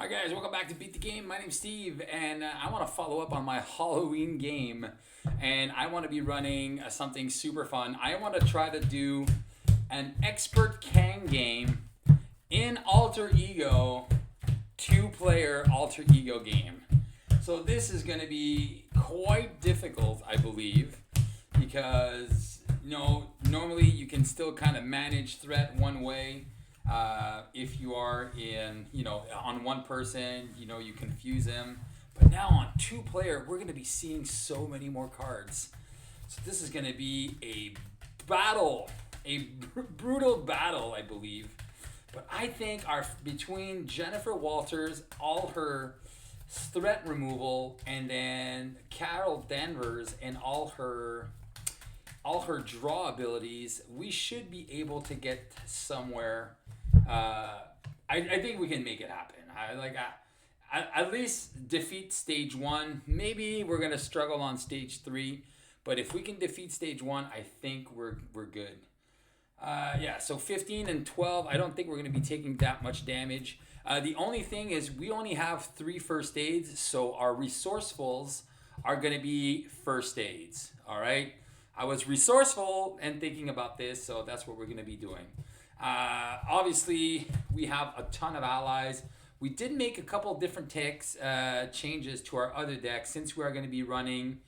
Alright guys, welcome back to Beat the Game. My name's Steve, and I want to follow up on my Halloween game. And I want to be running something super fun. I want to try to do an expert Kang game in alter ego, two-player alter ego game. So this is going to be quite difficult, I believe, because normally you can still kind of manage threat one way. If you are on one person, you confuse them. But now on two-player, we're going to be seeing so many more cards. So this is going to be a battle, a brutal battle, I believe. But I think between Jennifer Walters, all her threat removal, and then Carol Danvers and all her draw abilities, we should be able to get somewhere. I think we can make it happen. At least defeat stage 1. Maybe we're gonna struggle on stage 3, but if we can defeat stage 1, I think we're good. So 15 and 12, I don't think we're gonna be taking that much damage. The only thing is we only have 3 first aids, so our resourcefuls are gonna be first aids. All right. I was resourceful and thinking about this, so that's what we're gonna be doing. Obviously, we have a ton of allies. We did make a couple different changes to our other deck since we are going to be running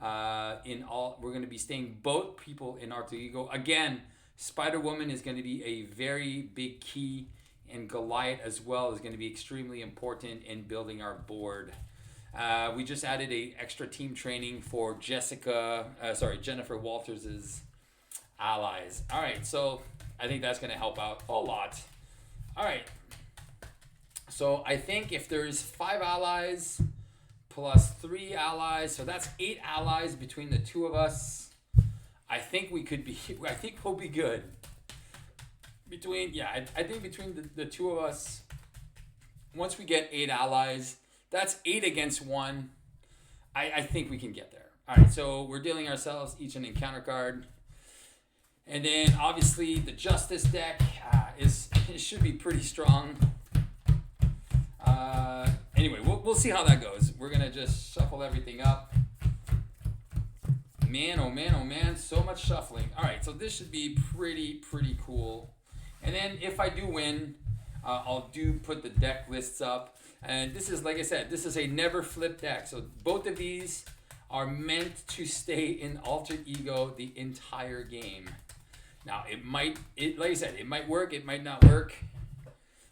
we're going to be staying both people in alter ego. Again, Spider-Woman is going to be a very big key, and Goliath as well is going to be extremely important in building our board. We just added a extra team training for Jennifer Walters' allies. All right, so I think that's going to help out a lot. All right. So I think if there's 5 allies plus 3 allies, so that's 8 allies between the two of us. I think we'll be good. I think between the two of us, once we get 8 allies, that's 8 against 1. I think we can get there. All right, so we're dealing ourselves each an encounter card. And then obviously the Justice deck it should be pretty strong. Anyway, we'll see how that goes. We're gonna just shuffle everything up. Man, oh man, so much shuffling. All right, so this should be pretty cool. And then if I do win, I'll put the deck lists up. And this is, like I said, this is a never flip deck. So both of these are meant to stay in alter ego the entire game. Now, like I said, it might work, it might not work.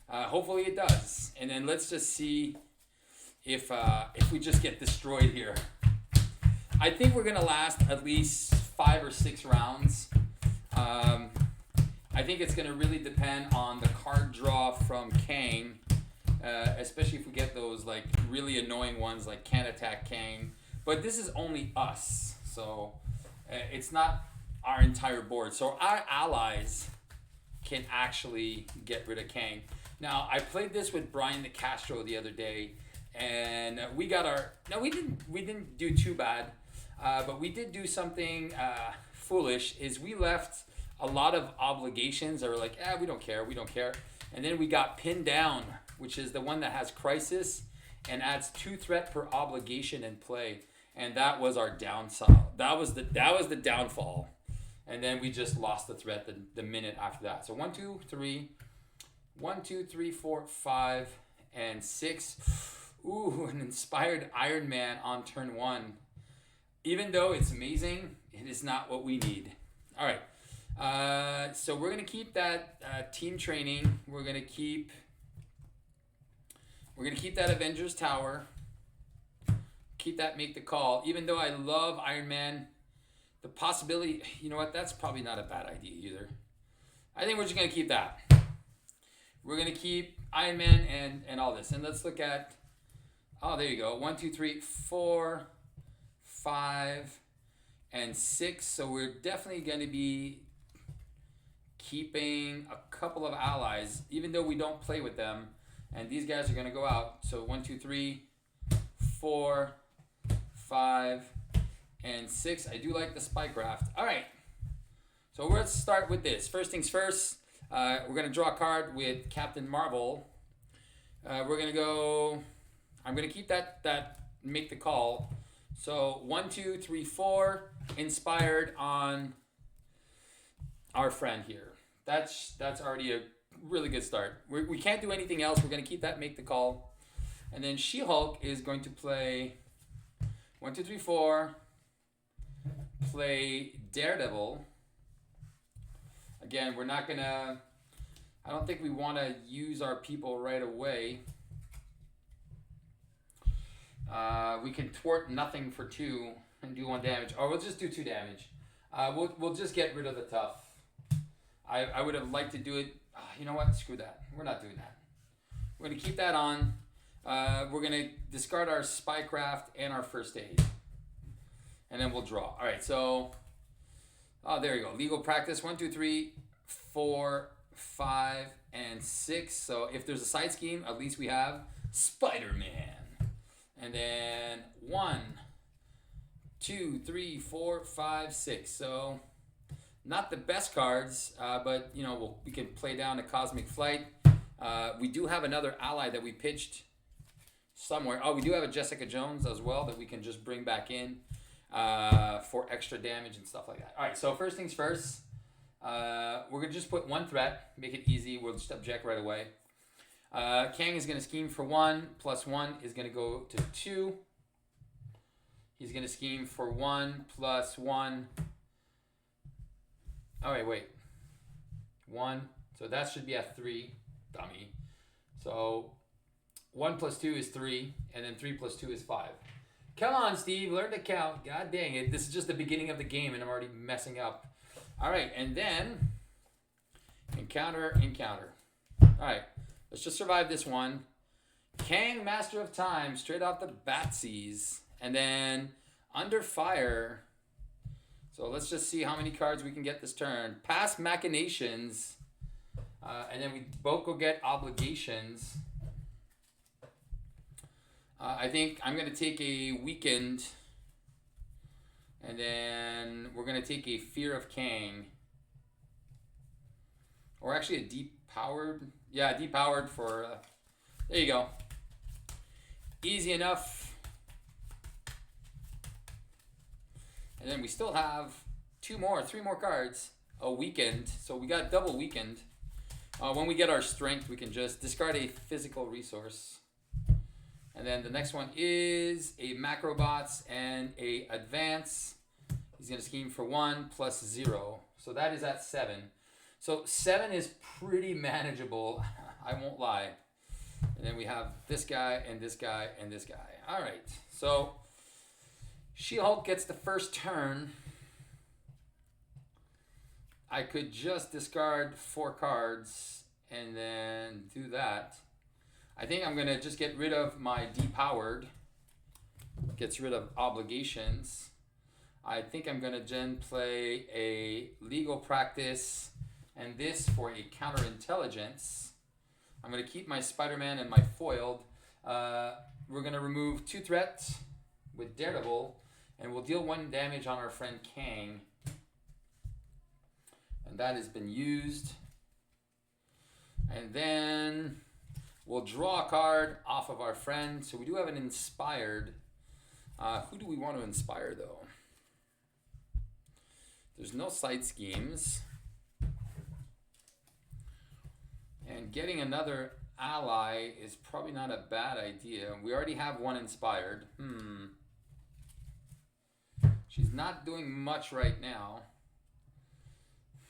Hopefully it does. And then let's just see if we just get destroyed here. I think we're going to last at least 5 or 6 rounds. I think it's going to really depend on the card draw from Kang, especially if we get those like really annoying ones like Can't Attack Kang. But this is only us, so it's not our entire board. So our allies can actually get rid of Kang. Now, I played this with Brian de Castro the other day, and we didn't do too bad, but we did do something foolish, is we left a lot of obligations that were like, we don't care. And then we got pinned down, which is the one that has crisis and adds 2 threat per obligation in play. And that was our downside. That was the downfall. And then we just lost the threat the minute after that. So 1, 2, 3, 4, 5, and 6. Ooh, an inspired Iron Man on turn 1. Even though it's amazing, it is not what we need. All right. So we're gonna keep that team training. We're gonna keep that Avengers Tower. Keep that make the call. Even though I love Iron Man, the possibility, you know what, that's probably not a bad idea either. I think we're just going to keep that. We're going to keep Iron Man and all this. And let's look at, there you go. 1, 2, 3, 4, 5, and 6. So we're definitely going to be keeping a couple of allies, even though we don't play with them. And these guys are going to go out. So 1, 2, 3, 4, 5, and 6. I do like the Spycraft. All right. So let's start with this. First things first, we're going to draw a card with Captain Marvel. We're gonna go. I'm gonna keep that make the call. So 1, 2, 3, 4, inspired on our friend here. That's already a really good start. We can't do anything else. We're gonna keep that make the call, and then She-Hulk is going to play 1, 2, 3, 4. Play Daredevil. Again, we're not gonna. I don't think we want to use our people right away. We can thwart nothing for 2 and do 1 damage, or we'll just do 2 damage. We'll just get rid of the tough. I would have liked to do it. You know what? Screw that. We're not doing that. We're gonna keep that on. We're gonna discard our Spycraft and our First Aid, and then we'll draw. All right. So, there you go. Legal practice. 1, 2, 3, 4, 5, and 6. So if there's a side scheme, at least we have Spider-Man. And then 1, 2, 3, 4, 5, 6. So not the best cards, but you know we can play down a Cosmic Flight. We do have another ally that we pitched somewhere. Oh, we do have a Jessica Jones as well that we can just bring back in for extra damage and stuff like that. All right, so first things first. We're going to just put 1 threat, make it easy. We'll just object right away. Kang is going to scheme for 1, plus 1 is going to go to 2. He's going to scheme for 1, plus 1. Oh, wait. 1. So that should be at 3, dummy. So 1 plus 2 is 3, and then 3 plus 2 is 5. Come on, Steve, learn to count. God dang it. This is just the beginning of the game, and I'm already messing up. All right, and then encounter. All right, let's just survive this one. Kang, Master of Time, straight off the Batsies. And then under fire. So let's just see how many cards we can get this turn. Past Machinations. And then we both will get Obligations. I think I'm going to take a Weakened. And then we're going to take a Fear of Kang. Or actually a Depowered. Yeah, Depowered for... there you go. Easy enough. And then we still have 3 more cards. A Weakened. So we got double Weakened. When we get our Strength, we can just discard a physical resource. And then the next one is a Macrobots and a Advance. He's going to scheme for 1 plus 0. So that is at 7. So 7 is pretty manageable. I won't lie. And then we have this guy and this guy and this guy. All right. So She-Hulk gets the first turn. I could just discard 4 cards and then do that. I think I'm going to just get rid of my Depowered. Gets rid of Obligations. I think I'm going to then play a Legal Practice and this for a Counterintelligence. I'm going to keep my Spider-Man and my Foiled. We're going to remove 2 threats with Daredevil, and we'll deal 1 damage on our friend Kang. And that has been used. And then we'll draw a card off of our friend. So we do have an Inspired. Who do we want to inspire, though? There's no side schemes. And getting another ally is probably not a bad idea. We already have 1 inspired. She's not doing much right now.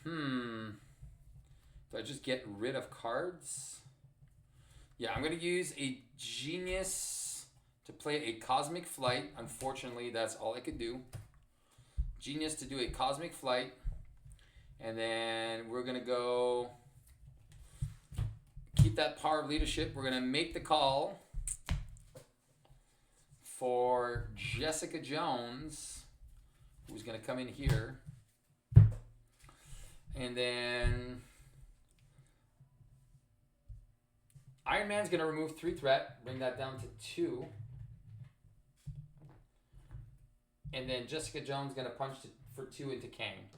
Do I just get rid of cards? Yeah, I'm going to use a Genius to play a Cosmic Flight. Unfortunately, that's all I could do. Genius to do a Cosmic Flight. And then we're going to go keep that Power of Leadership. We're going to make the call for Jessica Jones, who's going to come in here. And then Iron Man's going to remove 3 threat, bring that down to 2. And then Jessica Jones going to punch for 2 into Kang.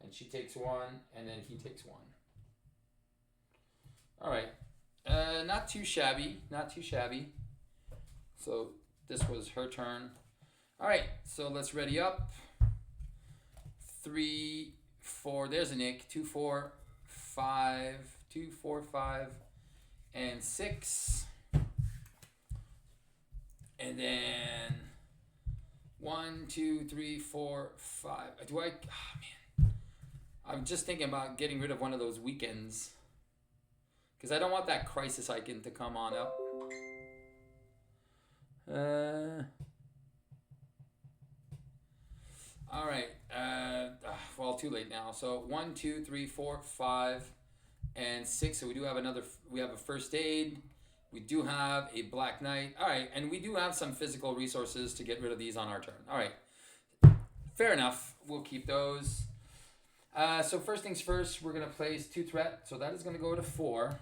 And she takes 1, and then he takes 1. All right. Not too shabby. Not too shabby. So this was her turn. All right, so let's ready up. 3, 4. There's a Nick. 2, 4, 5. 2, 4, 5, and 6. And then 1, 2, 3, 4, 5. Do I? Oh man, I'm just thinking about getting rid of one of those weekends because I don't want that crisis icon to come on up. All right. Well, too late now. So 1, 2, 3, 4, 5, and 6. So we do have another. We have a first aid. We do have a Black Knight. All right, and we do have some physical resources to get rid of these on our turn. All right, fair enough. We'll keep those. So first things first, we're gonna place 2 threat. So that is gonna go to 4.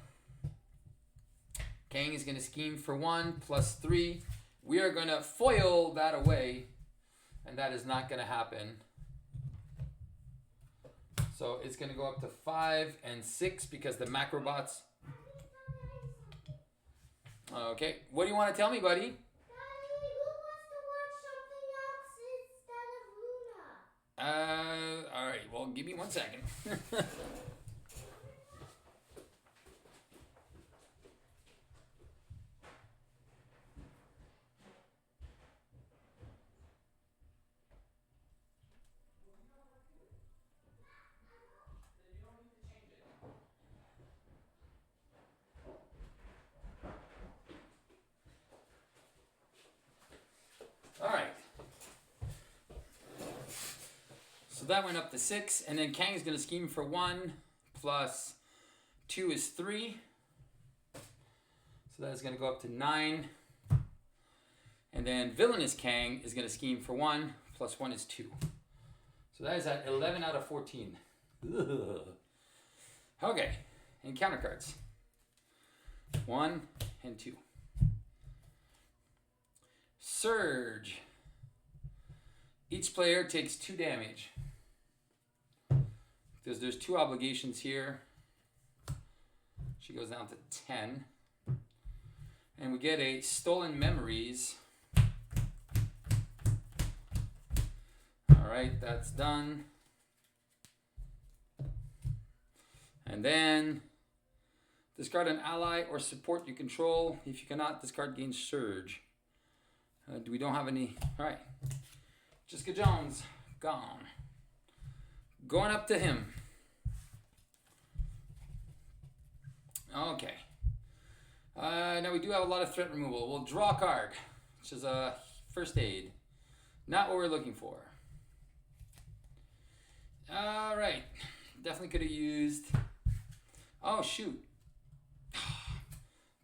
Kang is gonna scheme for 1 plus 3. We are gonna foil that away, and that is not gonna happen. So it's gonna go up to 5 and 6 because the macrobots. Okay, what do you want to tell me, buddy? Daddy, who wants to watch something else instead of Luna? All right, well, give me 1 second. All right. So that went up to 6, and then Kang is going to scheme for 1 plus 2 is 3. So that is going to go up to 9. And then Villainous Kang is going to scheme for 1 plus 1 is 2. So that is at 11 out of 14. Ugh. Okay, encounter cards. 1 and 2. Surge. Each player takes 2 damage. Because there's 2 obligations here. She goes down to 10. And we get a Stolen Memories. Alright, that's done. And then discard an ally or support you control. If you cannot, discard gains Surge. We don't have any. Alright. Jessica Jones, gone. Going up to him. Okay. Now we do have a lot of threat removal. We'll draw a card, which is a first aid. Not what we're looking for. Alright. Definitely could have used. Oh, shoot.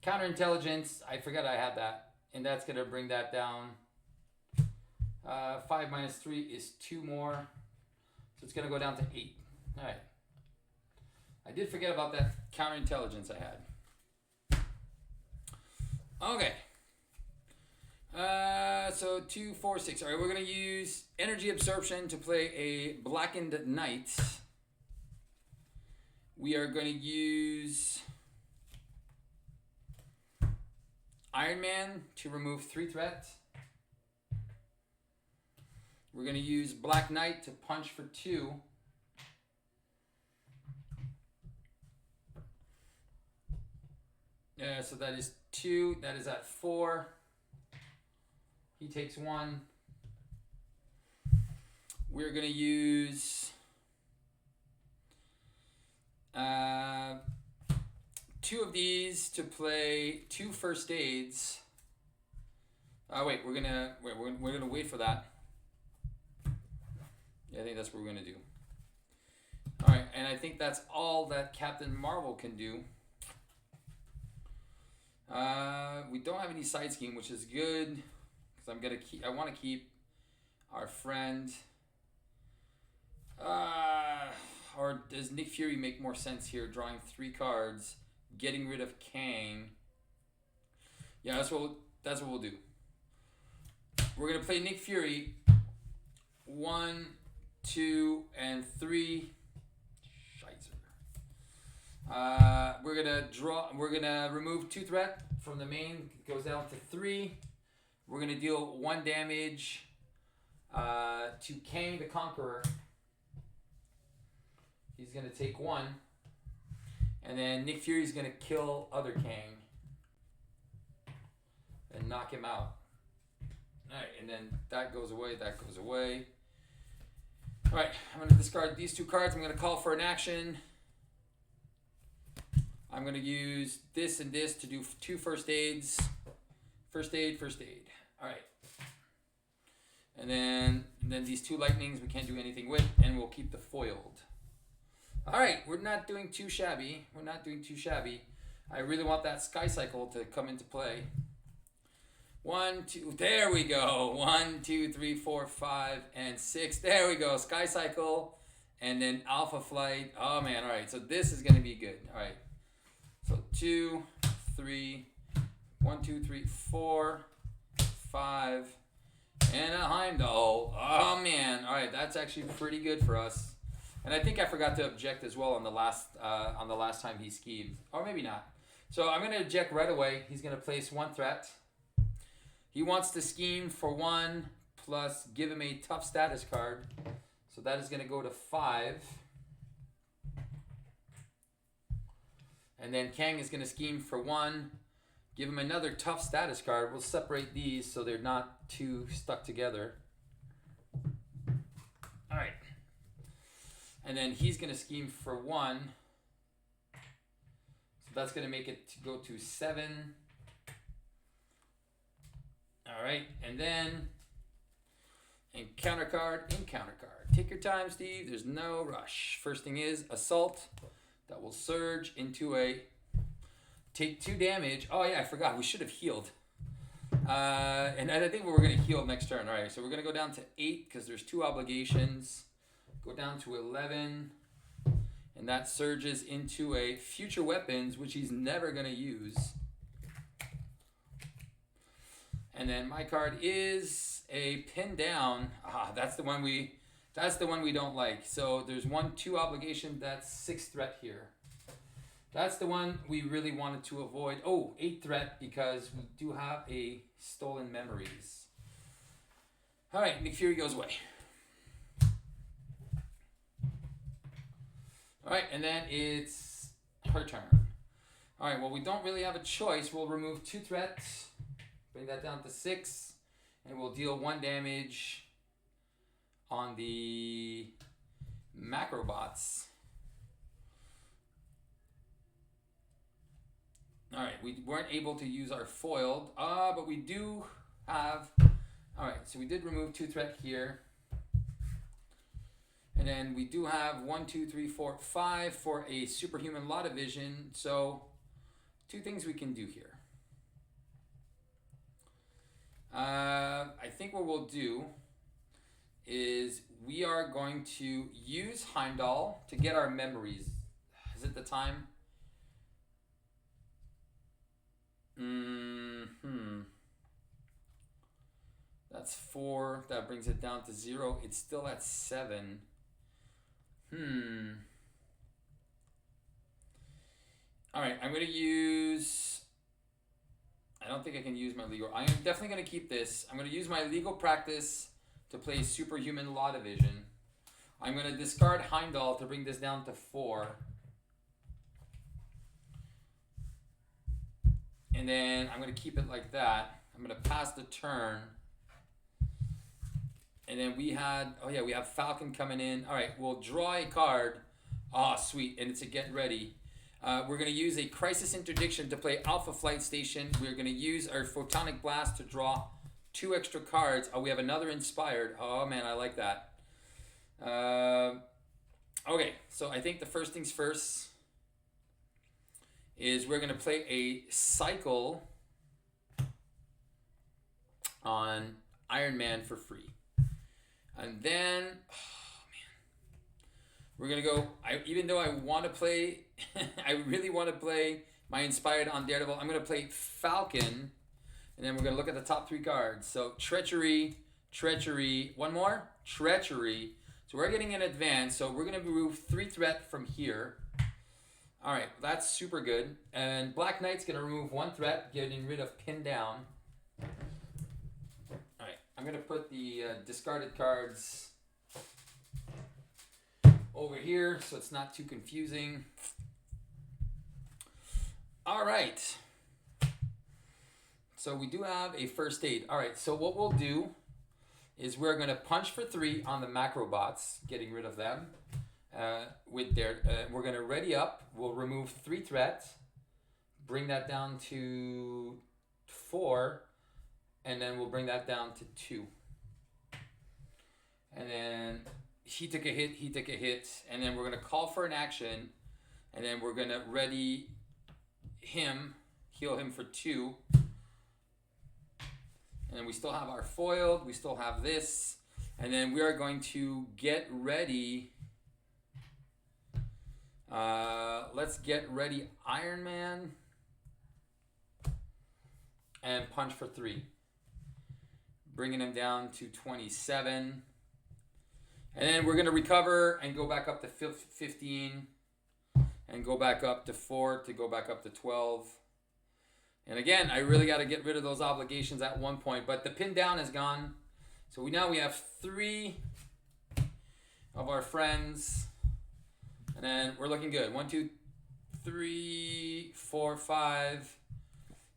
Counterintelligence. I forgot I had that. And that's going to bring that down. 5 minus 3 is 2 more. So it's going to go down to 8. All right. I did forget about that counterintelligence I had. Okay. So 2, 4, 6. All right, we're going to use Energy Absorption to play a Blackened Knight. We are going to use Iron Man to remove 3 threats. We're going to use Black Knight to punch for 2. Yeah, so that is 2. That is at 4. He takes 1. We're going to use 2 of these to play 2 first aids. Wait, we're gonna wait for that. Yeah, I think that's what we're gonna do. All right, and I think that's all that Captain Marvel can do. We don't have any side scheme, which is good because I want to keep our friend. Or does Nick Fury make more sense here? Drawing 3 cards, getting rid of Kang. Yeah, that's what we'll do. We're gonna play Nick Fury. 1, 2, and 3. Scheiße. We're gonna remove 2 threat from the main. It goes down to 3. We're gonna deal 1 damage to Kang the Conqueror. He's gonna take 1, and then Nick Fury's gonna kill other Kang and knock him out. All right, and then that goes away. That goes away. All right, I'm gonna discard these 2 cards. I'm gonna call for an action. I'm going to use this and this to do 2 first aids. First aid. All right. And then these 2 lightnings we can't do anything with, and we'll keep the foiled. All right, we're not doing too shabby. I really want that Sky Cycle to come into play. 1, 2, there we go. 1, 2, 3, 4, 5, and 6. There we go. Sky Cycle, and then Alpha Flight. Oh man, all right. So this is going to be good. All right. So 2, 3, 1, 2, 3, 4, 5, and a Heimdall. Oh man! All right, that's actually pretty good for us. And I think I forgot to object as well on the last time he schemed, or maybe not. So I'm gonna object right away. He's gonna place 1 threat. He wants to scheme for 1 plus give him a tough status card. So that is gonna go to 5. And then Kang is going to scheme for 1. Give him another tough status card. We'll separate these so they're not too stuck together. All right. And then he's going to scheme for 1. So that's going to make it to go to 7. All right. And then encounter card. Take your time, Steve. There's no rush. First thing is Assault. That will surge into a take 2 damage. Oh yeah, I forgot. We should have healed. And I think we're going to heal next turn. All right, so we're going to go down to 8 because there's 2 obligations. Go down to 11. And that surges into a future weapons, which he's never going to use. And then my card is a pin down. That's the one we don't like. So there's 2 obligation. That's 6 threat here. That's the one we really wanted to avoid. Oh, 8 threat because we do have a stolen memories. All right, Nick Fury goes away. All right, and then it's her turn. All right, well, we don't really have a choice. We'll remove 2 threats, bring that down to 6, and we'll deal 1 damage on the Macrobots. All right, we weren't able to use our foiled, but we do have. All right, so we did remove 2 threat here, and then we do have 1, 2, 3, 4, 5 for a superhuman lot of vision. So 2 things we can do here. I think what we'll do is we are going to use Heimdall to get our memories. Is it the time? That's 4. That brings it down to 0. It's still at 7. Alright, I'm going to use... I don't think I can use my legal... I am definitely going to keep this. I'm going to use my legal practice to play superhuman law division. I'm going to discard Heimdall to bring this down to 4. And then I'm going to keep it like that. I'm going to pass the turn. And then we had... Oh, yeah, we have Falcon coming in. All right, we'll draw a card. Oh, sweet. And it's a get ready. We're going to use a Crisis Interdiction to play Alpha Flight Station. We're going to use our Photonic Blast to draw 2 extra cards. Oh, we have another Inspired. Oh, man, I like that. Okay, so I think the first things first is we're going to play a cycle on Iron Man for free. And then, oh man, we're going to go, even though I want to play, I really want to play my Inspired on Daredevil, I'm going to play Falcon, and then we're going to look at the top 3 cards. So Treachery, one more, Treachery. So we're getting in advance, so we're going to remove 3 threat from here. All right, that's super good. And Black Knight's going to remove one threat, getting rid of Pin Down. All right, I'm going to put the discarded cards over here so it's not too confusing. All right. So we do have a first aid. All right, so what we'll do is we're going to punch for 3 on the macro bots, getting rid of them. With their, we're going to ready up. We'll remove 3 threats, bring that down to 4, and then we'll bring that down to 2. And then he took a hit, and then we're going to call for an action, and then we're going to ready him, heal him for 2. And then we still have our foiled, we still have this, and then we are going to get ready. Let's get ready Iron Man and punch for 3. Bringing him down to 27. And then we're going to recover and go back up to 15. And go back up to 4 to go back up to 12. And again, I really got to get rid of those obligations at one point. But the pin down is gone. So we have 3 of our friends. And then we're looking good. 1, 2, 3, 4, 5,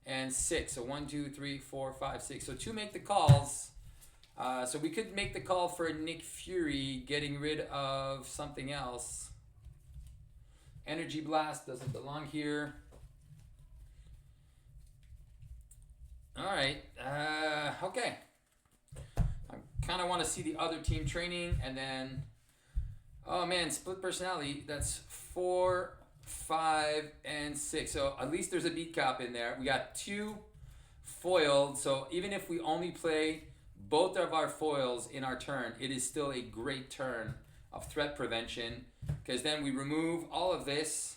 and 6. So 1, 2, 3, 4, 5, 6. So 2 make the calls. So we could make the call for Nick Fury, getting rid of something else. Energy Blast doesn't belong here. All right. Okay. I kind of want to see the other team training, and then, oh man, split personality. That's 4, 5, and 6. So at least there's a beat cop in there. We got 2 foiled. So even if we only play both of our foils in our turn, it is still a great turn of threat prevention, because then we remove all of this,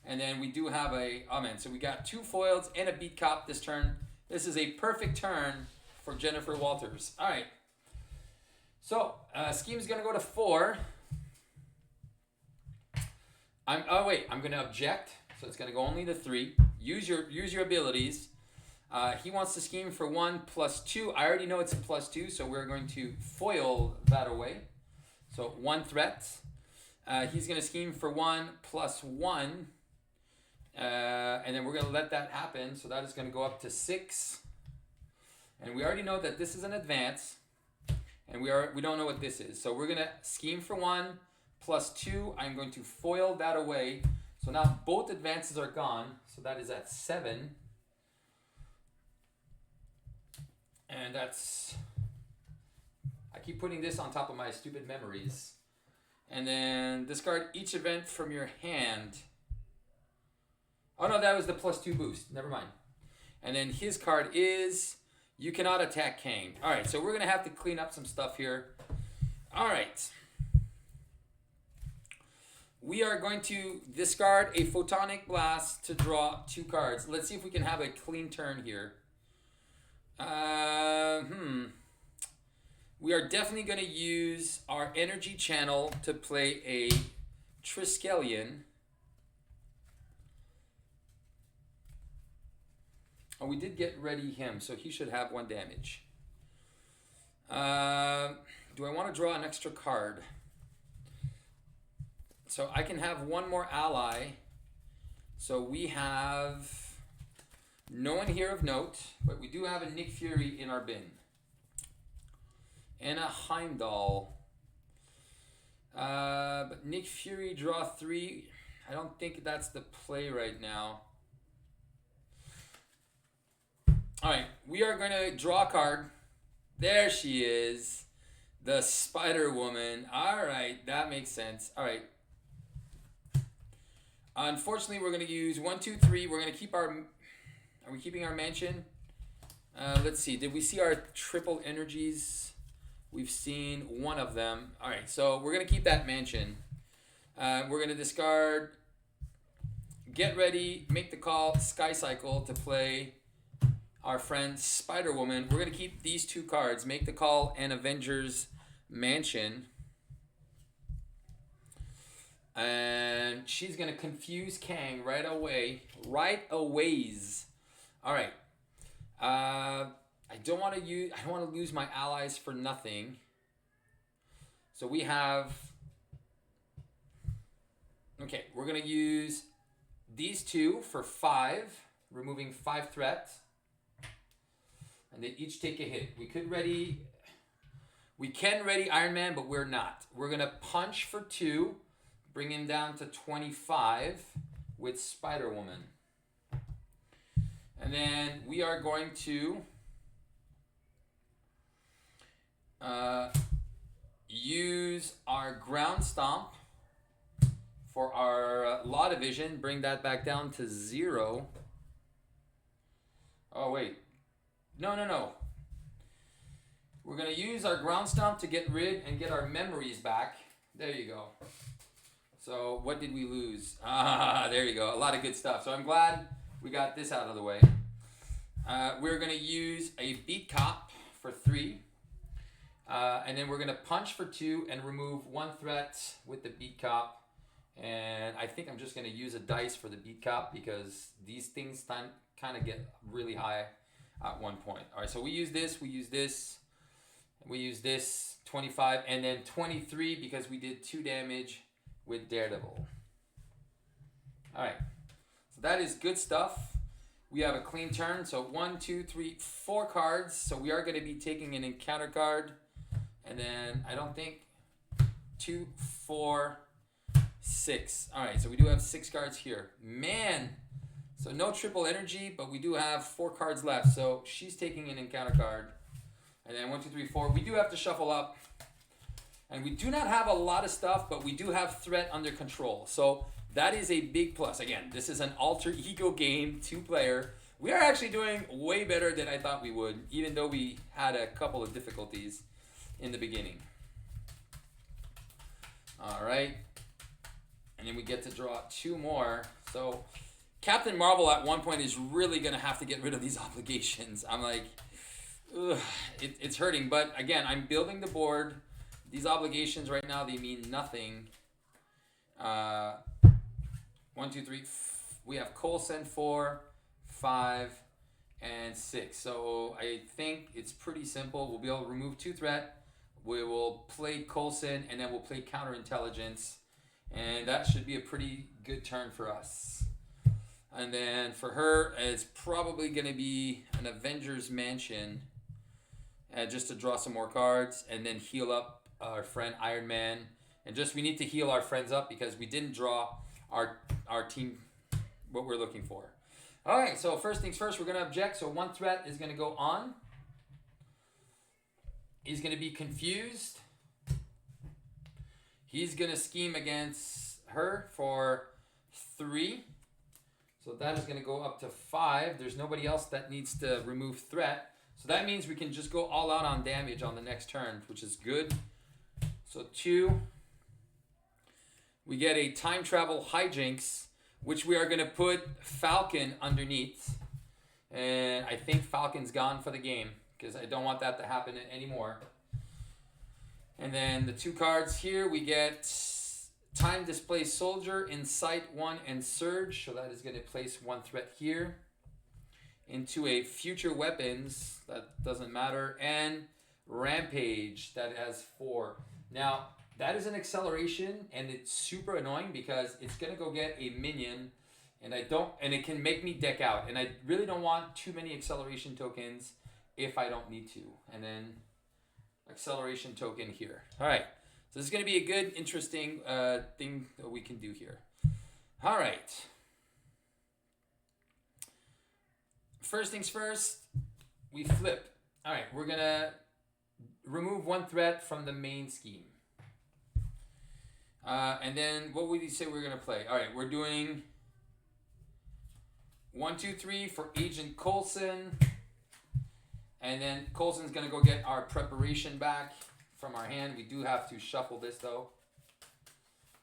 and then we do have a, oh man, so we got 2 foils and a beat cop this turn. This is a perfect turn for Jennifer Walters. All right. So scheme's gonna go to 4. I'm gonna object. So it's gonna go only to 3. Use your abilities. He wants to scheme for 1 plus 2. I already know it's a plus 2, so we're going to foil that away. So 1 threat. He's going to scheme for 1 plus 1. And then we're going to let that happen. So that is going to go up to 6. And we already know that this is an advance. And we don't know what this is. So we're going to scheme for 1 plus 2. I'm going to foil that away. So now both advances are gone. So that is at 7. And that's, I keep putting this on top of my stupid memories. And then discard each event from your hand. Oh no, that was the plus 2 boost. Never mind. And then his card is, you cannot attack Kang. All right, so we're going to have to clean up some stuff here. All right. We are going to discard a Photonic Blast to draw 2 cards. Let's see if we can have a clean turn here. We are definitely going to use our energy channel to play a Triskelion. Oh, we did get ready him, so he should have 1 damage. Do I want to draw an extra card? So I can have 1 more ally. So we have no one here of note, but we do have a Nick Fury in our bin. And a Heimdall. But Nick Fury, draw 3. I don't think that's the play right now. Alright, we are going to draw a card. There she is. The Spider Woman. Alright, that makes sense. Alright. Unfortunately, we're going to use 1, 2, 3. We're going to keep our... Are we keeping our mansion? Let's see. Did we see our triple energies? We've seen 1 of them. All right, so we're going to keep that mansion. We're going to discard, get ready, make the call, Sky Cycle to play our friend Spider-Woman. We're going to keep these 2 cards, make the call and Avengers Mansion. And she's going to confuse Kang right away. Right aways. All right. I don't want to lose my allies for nothing. So we have... Okay, we're going to use these two for 5, removing 5 threats. And they each take a hit. We can ready Iron Man, but we're not. We're going to punch for 2, bring him down to 25 with Spider-Woman. And then we are going to use our ground stomp for our law division, bring that back down to 0. Oh, wait. No. We're going to use our ground stomp to get rid and get our memories back. There you go. So what did we lose? There you go. A lot of good stuff. So I'm glad we got this out of the way. We're going to use a beat cop for 3. And then we're going to punch for 2 and remove 1 threat with the beat cop. And I think I'm just going to use a dice for the beat cop because these things kind of get really high at one point. All right, so we use this, 25, and then 23 because we did 2 damage with Daredevil. All right, so that is good stuff. We have a clean turn, so 1, 2, 3, 4 cards. So we are going to be taking an encounter card. And then I don't think 2, 4, 6. All right, so we do have 6 cards here. Man, so no triple energy, but we do have 4 cards left. So she's taking an encounter card. And then 1, 2, 3, 4. We do have to shuffle up. And we do not have a lot of stuff, but we do have threat under control. So that is a big plus. Again, this is an alter ego game, 2-player. We are actually doing way better than I thought we would, even though we had a couple of difficulties in the beginning. All right. And then we get to draw 2 more. So Captain Marvel at one point is really going to have to get rid of these obligations. I'm like, ugh, it's hurting. But again, I'm building the board. These obligations right now, they mean nothing. 1, 2, 3. We have Coulson 4, 5, and 6. So I think it's pretty simple. We'll be able to remove 2 threat. We will play Coulson, and then we'll play counterintelligence. And that should be a pretty good turn for us. And then for her, it's probably going to be an Avengers Mansion. Just to draw some more cards. And then heal up our friend Iron Man. And just we need to heal our friends up because we didn't draw our team what we're looking for. All right, so first things first, we're going to object. So 1 threat is going to go on. He's going to be confused. He's going to scheme against her for 3. So that is going to go up to 5. There's nobody else that needs to remove threat. So that means we can just go all out on damage on the next turn, which is good. So 2. We get a time travel hijinks, which we are going to put Falcon underneath. And I think Falcon's gone for the game because I don't want that to happen anymore. And then the 2 cards here, we get Time Displaced Soldier, Insight 1, and Surge. So that is going to place 1 threat here into a Future Weapons. That doesn't matter. And Rampage, that has 4. Now, that is an acceleration, and it's super annoying because it's going to go get a minion, and it can make me deck out. And I really don't want too many acceleration tokens if I don't need to. And then acceleration token here. All right. So this is going to be a good, interesting thing that we can do here. All right. First things first, we flip. All right. We're going to remove 1 threat from the main scheme. And then what would you say we're going to play? All right. We're doing 1, 2, 3 for Agent Coulson. And then Coulson's going to go get our preparation back from our hand. We do have to shuffle this, though.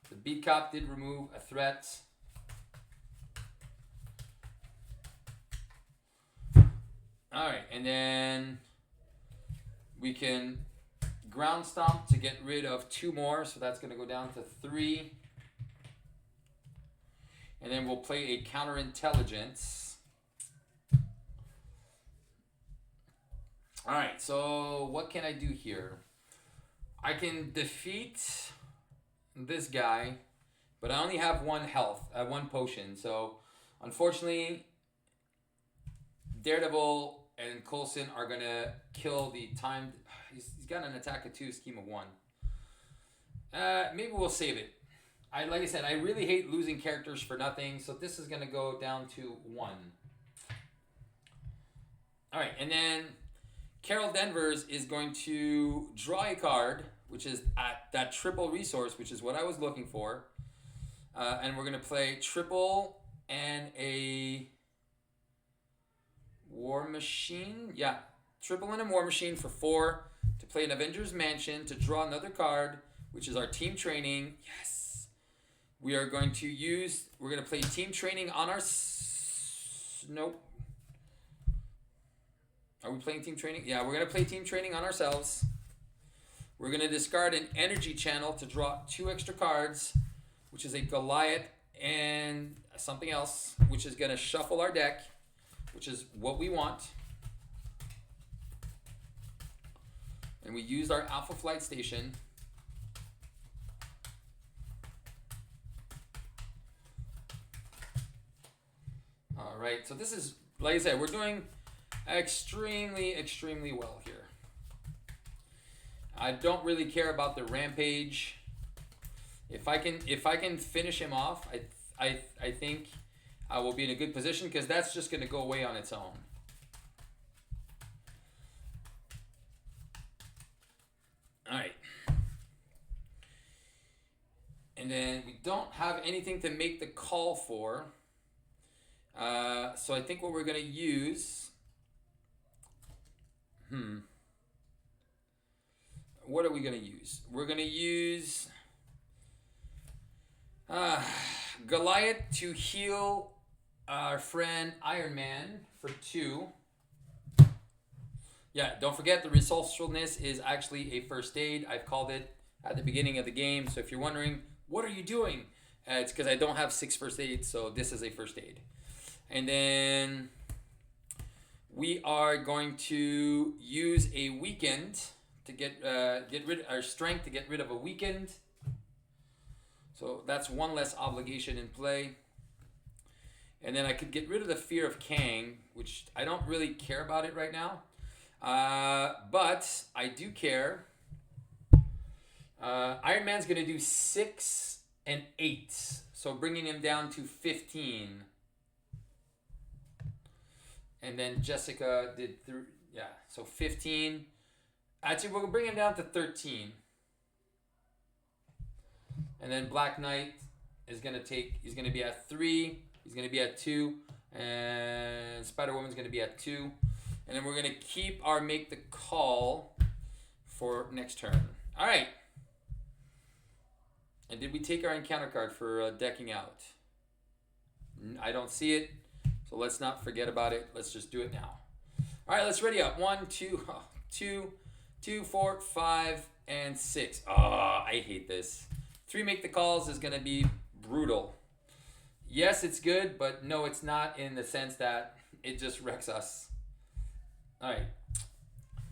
The beat cop did remove a threat. All right. And then we can ground stomp to get rid of 2 more. So that's going to go down to 3. And then we'll play a counterintelligence. All right, so what can I do here? I can defeat this guy, but I only have one health, one potion. So unfortunately, Daredevil and Coulson are gonna kill the time. He's got an attack of 2, scheme of 1. Maybe we'll save it. Like I said, I really hate losing characters for nothing, so this is gonna go down to 1. All right, and then Carol Danvers is going to draw a card, which is at that triple resource, which is what I was looking for. And we're going to play triple and a War Machine. Yeah, triple and a War Machine for 4 to play an Avengers Mansion to draw another card, which is our team training. Yes. We're going to play team training on our... Nope. Are we playing team training? Yeah, we're going to play team training on ourselves. We're going to discard an energy channel to draw 2 extra cards, which is a Goliath and something else, which is going to shuffle our deck, which is what we want. And we used our Alpha Flight Station. All right, so this is, like I said, we're doing extremely well here. I don't really care about the rampage. If I can finish him off, I think I will be in a good position, because that's just going to go away on its own. All right. And then we don't have anything to make the call for. So I think what we're going to use... What are we going to use? We're going to use Goliath to heal our friend Iron Man for 2. Yeah, don't forget the resourcefulness is actually a first aid. I've called it at the beginning of the game. So if you're wondering, what are you doing? It's because I don't have 6 first aids, so this is a first aid. And then we are going to use a weekend to get rid of our strength, to get rid of a weekend. So that's one less obligation in play. And then I could get rid of the fear of Kang, which I don't really care about it right now. But I do care. Iron Man's going to do 6 and 8. So bringing him down to 15. And then Jessica did, so 15. Actually, we'll bring him down to 13. And then Black Knight is going to he's going to be at 3. He's going to be at 2. And Spider-Woman's going to be at 2. And then we're going to keep our make the call for next turn. All right. And did we take our encounter card for decking out? I don't see it. So let's not forget about it. Let's just do it now. All right, let's ready up. 1, 2, 4, 5, and 6. Oh, I hate this. 3 make the calls is going to be brutal. Yes, it's good, but no, it's not, in the sense that it just wrecks us. All right.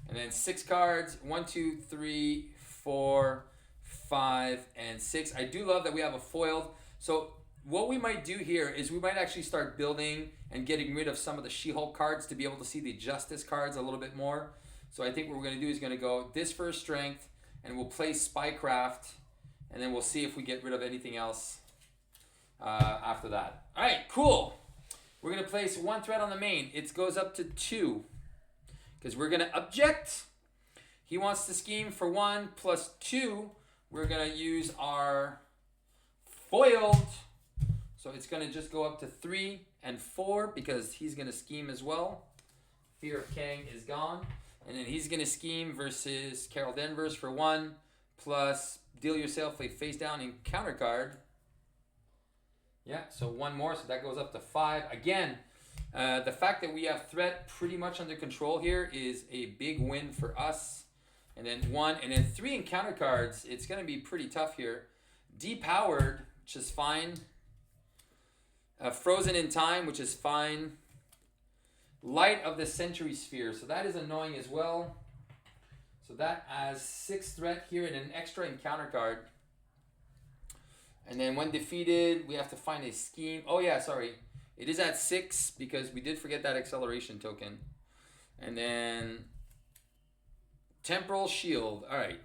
And then 6 cards. 1, 2, 3, 4, 5, and 6. I do love that we have a foiled. So what we might do here is we might actually start building and getting rid of some of the She-Hulk cards to be able to see the Justice cards a little bit more. So I think what we're going to do is going to go this for strength, and we'll play Spycraft, and then we'll see if we get rid of anything else after that. All right, cool. We're going to place 1 threat on the main. It goes up to 2, because we're going to object. He wants to scheme for 1 plus 2. We're going to use our foiled. So it's going to just go up to 3 and 4, because he's going to scheme as well. Fear of Kang is gone. And then he's going to scheme versus Carol Danvers for 1, plus deal yourself a face down encounter card. Yeah, so 1 more, so that goes up to 5. Again, the fact that we have threat pretty much under control here is a big win for us. And then 1, and then 3 encounter cards. It's going to be pretty tough here. Depowered, which is fine. Frozen in time, which is fine. Light of the Century Sphere. So that is annoying as well. So that has 6 threat here and an extra encounter card. And then when defeated, we have to find a scheme. Oh yeah, sorry. It is at 6 because we did forget that acceleration token. And then Temporal Shield. All right.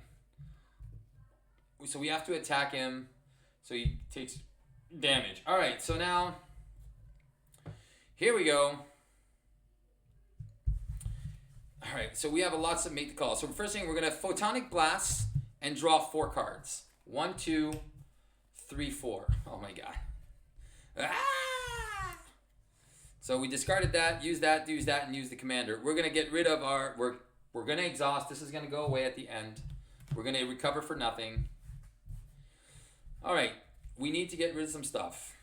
So we have to attack him. So he takes damage. All right. So now, here we go. All right. So we have lots to make the call. So first thing, we're going to Photonic Blast and draw 4 cards. 1, 2, 3, 4. Oh my god. Ah! So we discarded that, use that, and use the commander. We're gonna get rid of our. We're gonna exhaust. This is gonna go away at the end. We're gonna recover for nothing. All right. We need to get rid of some stuff.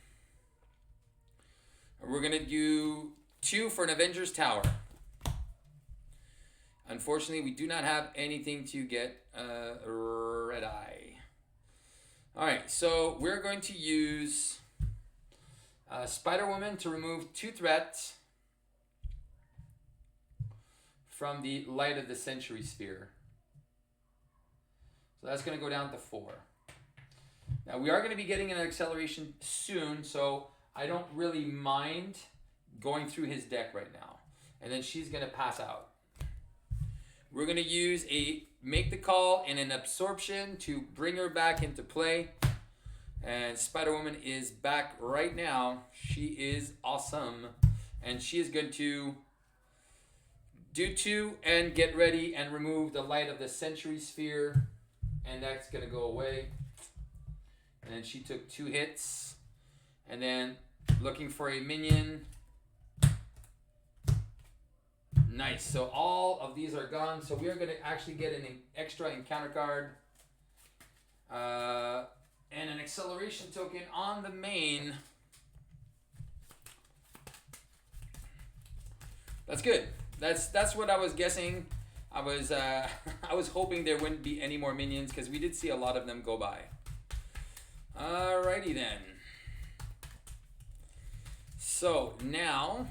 We're gonna do 2 for an Avengers Tower. Unfortunately, we do not have anything to get red eye. All right, so we're going to use Spider-Woman to remove 2 threats from the Light of the Century Sphere. So that's going to go down to 4. Now we are going to be getting an acceleration soon, so I don't really mind going through his deck right now. And then she's going to pass out. We're going to use a Make the Call and an Absorption to bring her back into play. And Spider-Woman is back right now. She is awesome. And she is going to do 2 and get ready and remove the Light of the Century Sphere. And that's going to go away. And then she took 2 hits. And then looking for a minion. Nice. So all of these are gone. So we are going to actually get an extra encounter card. And an acceleration token on the main. That's good. That's what I was guessing. I was I was hoping there wouldn't be any more minions because we did see a lot of them go by. Alrighty then. So now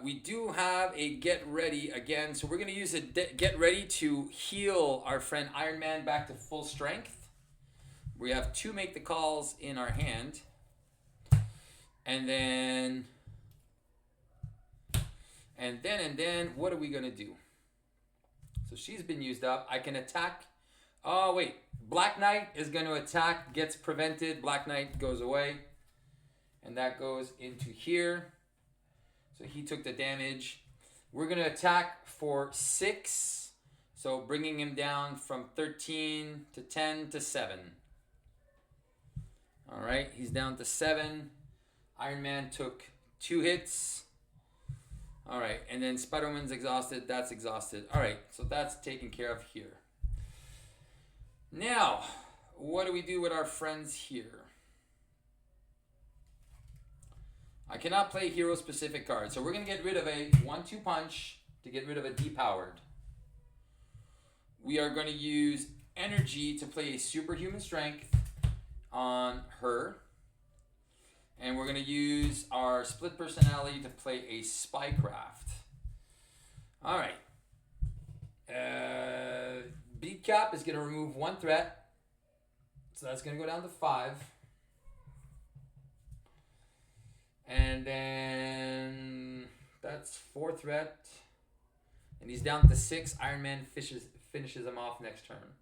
we do have a Get Ready again. So we're going to use a Get Ready to heal our friend Iron Man back to full strength. We have 2 Make the Calls in our hand. And then, what are we going to do? So she's been used up. I can attack. Oh, wait. Black Knight is going to attack, gets prevented. Black Knight goes away. And that goes into here. So he took the damage. We're going to attack for 6. So bringing him down from 13 to 10 to 7. All right, he's down to 7. Iron Man took 2 hits. All right, and then Spider-Woman's exhausted. That's exhausted. All right, so that's taken care of here. Now, what do we do with our friends here? I cannot play hero-specific cards, so we're going to get rid of a 1-2 punch to get rid of a depowered. We are going to use energy to play a superhuman strength on her. And we're going to use our split personality to play a spycraft. All right. Beat Cap is going to remove 1 threat. So that's going to go down to 5. And then that's 4 threat. And he's down to 6. Iron Man finishes him off next turn.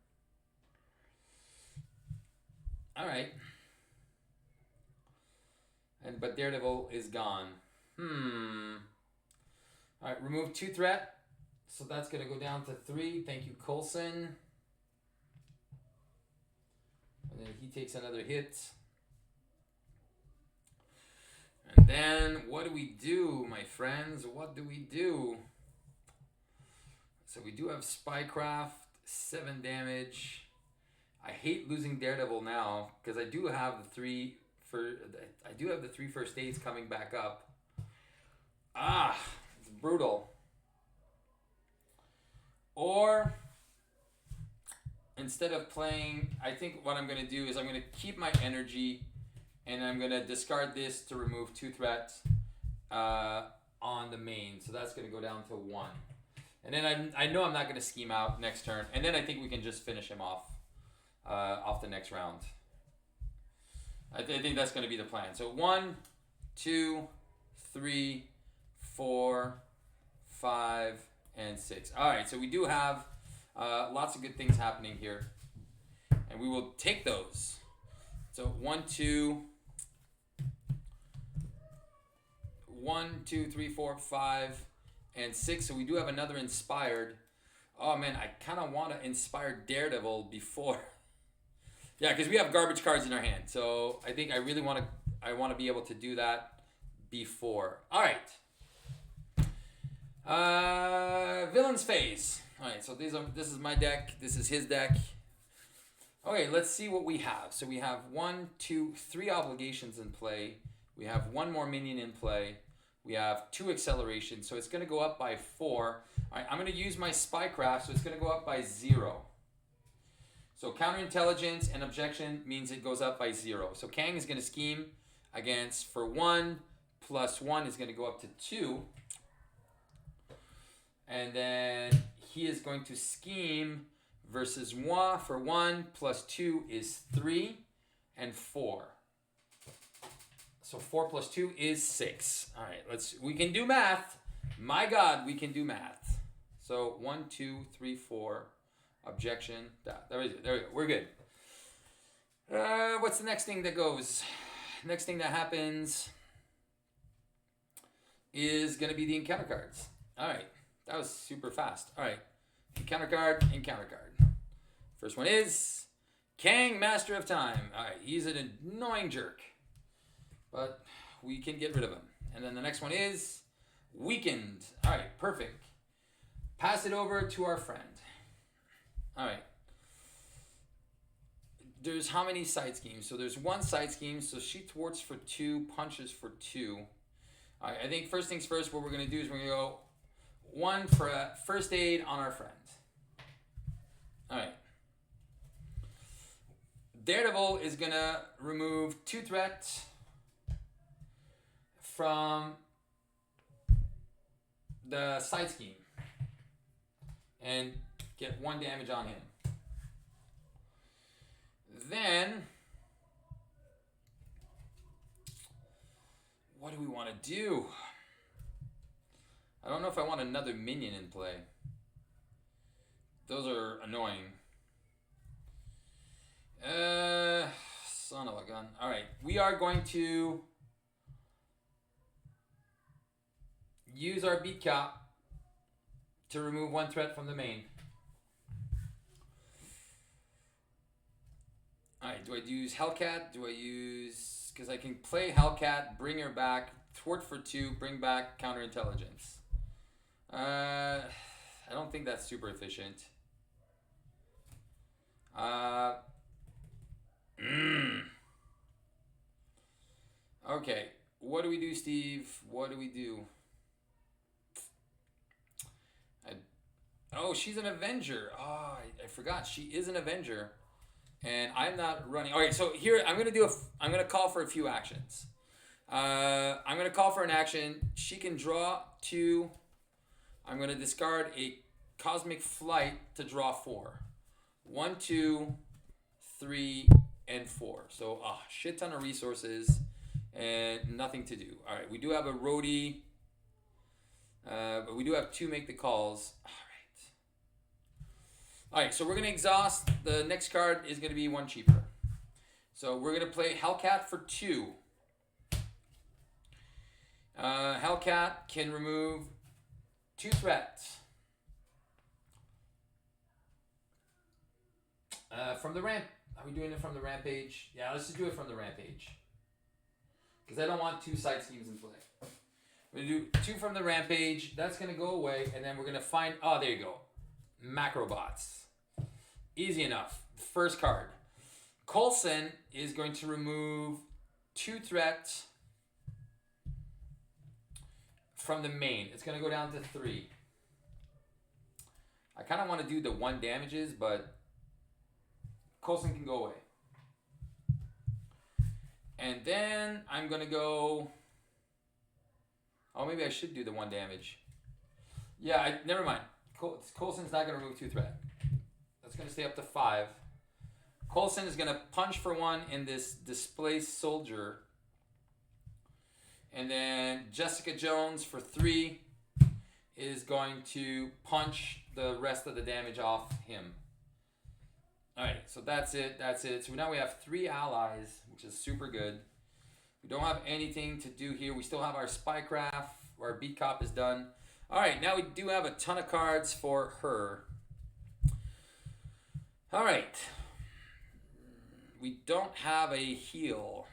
All right. But Daredevil is gone. All right, remove 2 threat. So that's going to go down to 3. Thank you, Coulson. And then he takes another hit. And then what do, my friends? What do we do? So we do have Spycraft, 7 damage. I hate losing Daredevil now because I do have the 3 first aids coming back up. It's brutal. Or instead of playing, I think what I'm going to do is I'm going to keep my energy, and I'm going to discard this to remove 2 threats on the main. So that's going to go down to 1. And then I know I'm not going to scheme out next turn. And then I think we can just finish him off the next round. I think that's going to be the plan. So 1, 2, 3, 4, 5, and 6. All right, so we do have lots of good things happening here. And we will take those. So 1, 2, 3, 4, 5, and 6. So we do have another inspired. Oh man, I kind of want to inspire Daredevil before. Yeah, because we have garbage cards in our hand. So I think I really want to be able to do that before. All right. Villain's phase. All right, so this is my deck. This is his deck. Okay, let's see what we have. So we have 1, 2, 3 obligations in play. We have 1 more minion in play. We have 2 accelerations, so it's going to go up by 4. All right, I'm going to use my spycraft, so it's going to go up by 0. So counterintelligence and objection means it goes up by 0. So Kang is going to scheme against for 1 plus 1 is going to go up to 2. And then he is going to scheme versus moi for 1 plus 2 is 3 and 4. So 4 plus 2 is 6. All right, we can do math. My God, we can do math. So 1, 2, 3, 4. Objection. There we go. We're good. What's the next thing that goes? Next thing that happens is going to be the encounter cards. All right. That was super fast. All right. Encounter card, encounter card. First one is Kang, Master of Time. All right. He's an annoying jerk, but we can get rid of him. And then the next one is Weakened. All right. Perfect. Pass it over to our friend. All right. There's how many side schemes? So there's 1 side scheme. So she thwarts for 2, punches for 2. All right. I think first things first, what we're going to do is we're going to go 1 for a first aid on our friend. All right. Daredevil is going to remove 2 threats from the side scheme and get 1 damage on him. Then, what do we want to do? I don't know if I want another minion in play. Those are annoying. Son of a gun. All right, we are going to use our beat cap to remove 1 threat from the main. Alright, do I use Hellcat? Do I use... Because I can play Hellcat, bring her back, thwart for 2, bring back counterintelligence. I don't think that's super efficient. Okay, what do we do, Steve? What do we do? Oh, she's an Avenger. Oh, I forgot. She is an Avenger. And I'm not running. All right, so here I'm gonna call for a few actions. I'm gonna call for an action. She can draw 2. I'm gonna discard a Cosmic Flight to draw 4. 1, 2, 3, and 4. So a shit ton of resources and nothing to do. All right, we do have a roadie, but we do have 2 make the calls. All right, so we're going to exhaust. The next card is going to be 1 cheaper. So we're going to play Hellcat for 2. Hellcat can remove 2 threats. From the ramp. Are we doing it from the Rampage? Yeah, let's just do it from the Rampage. Because I don't want 2 side schemes in play. We're going to do 2 from the Rampage. That's going to go away. And then we're going to find... Oh, there you go. Macrobots. Easy enough. First card. Coulson is going to remove 2 threats from the main. It's going to go down to 3. I kind of want to do the 1 damages, but Coulson can go away. And then I'm going to go... Oh, maybe I should do the 1 damage. Yeah, never mind. Coulson's not going to remove 2 threat. That's going to stay up to 5. Coulson is going to punch for 1 in this displaced soldier. And then Jessica Jones for 3 is going to punch the rest of the damage off him. Alright, so that's it. So now we have 3 allies, which is super good. We don't have anything to do here. We still have our Spycraft. Our Beat Cop is done. Alright, now we do have a ton of cards for her. Alright. We don't have a heal.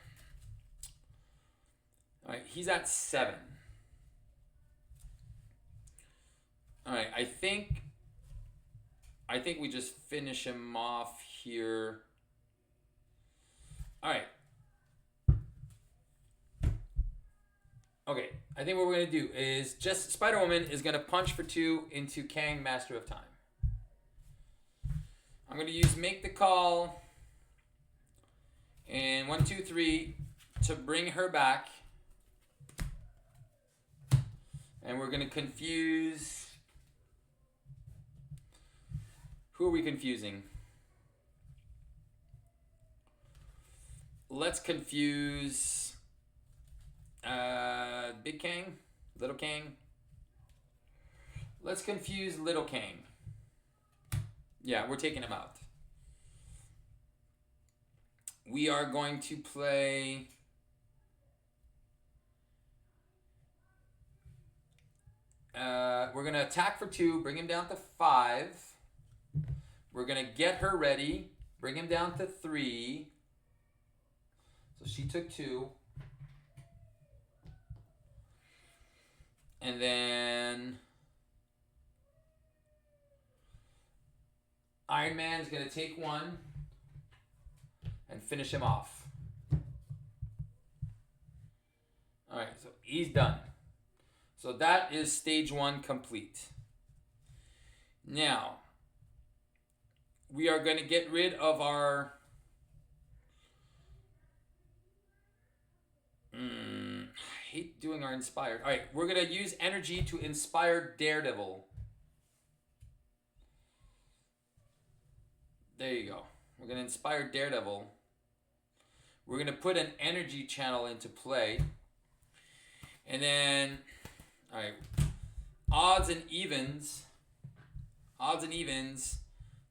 Alright, he's at 7. Alright, I think we just finish him off here. Alright. Okay, I think what we're going to do is just Spider-Woman is going to punch for 2 into Kang, Master of Time. I'm going to use Make the Call and 1, 2, 3 to bring her back. And we're going to confuse... Who are we confusing? Let's confuse Big Kang, Little Kang. Let's confuse Little Kang. Yeah, we're taking him out. We are going to play... we're going to attack for 2, bring him down to 5. We're going to get her ready, bring him down to 3. So she took 2. And then Iron Man's going to take 1 and finish him off. Alright, so he's done. So that is stage 1 complete. Now, we are going to get rid of our... I hate doing our inspired. Alright, we're going to use energy to inspire Daredevil. There you go. We're going to inspire Daredevil. We're going to put an energy channel into play. And then... Alright, odds and evens.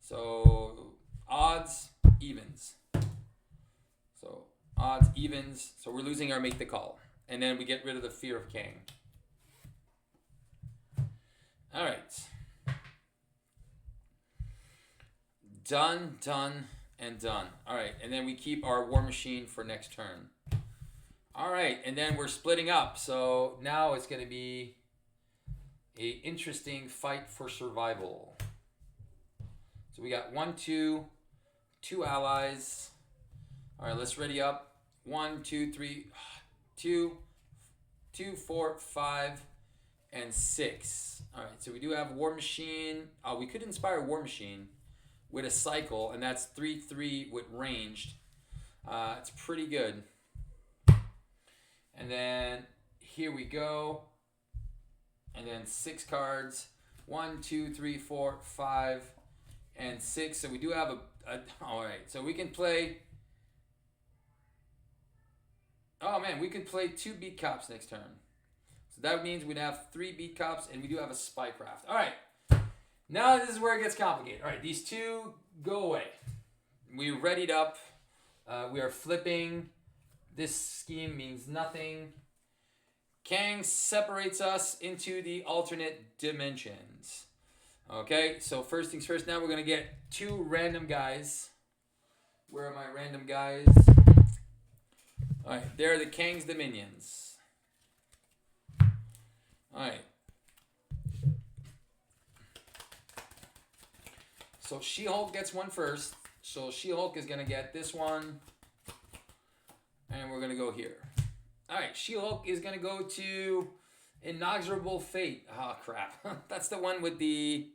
So, odds, evens. So, odds, evens. So, we're losing our Make the Call. And then we get rid of the Fear of Kang. Alright. Done, and done. Alright, and then we keep our War Machine for next turn. Alright, and then we're splitting up. So, now it's going to be an interesting fight for survival. So we got 1, 2 allies. All right, let's ready up. 1, 2, 3, 2, 4, 5, and 6. All right, so we do have War Machine. We could inspire War Machine with a cycle, and that's 3, 3 with ranged. It's pretty good. And then here we go. And then 6 cards. 1, 2, 3, 4, 5, and 6. So we do have a all right. So we can play. Oh man, we could play 2 Beat Cops next turn. So that means we'd have 3 Beat Cops, and we do have a Spycraft. All right. Now this is where it gets complicated. All right, these 2 go away. We readied up. We are flipping. This scheme means nothing. Kang separates us into the alternate dimensions. Okay, so first things first, now we're going to get 2 random guys. Where are my random guys? Alright, they're the Kang's Dominions. Alright. So She-Hulk gets one first. So She-Hulk is going to get this one. And we're going to go here. Alright, She-Hulk is going to go to Inexorable Fate. Oh, crap. That's the one with the...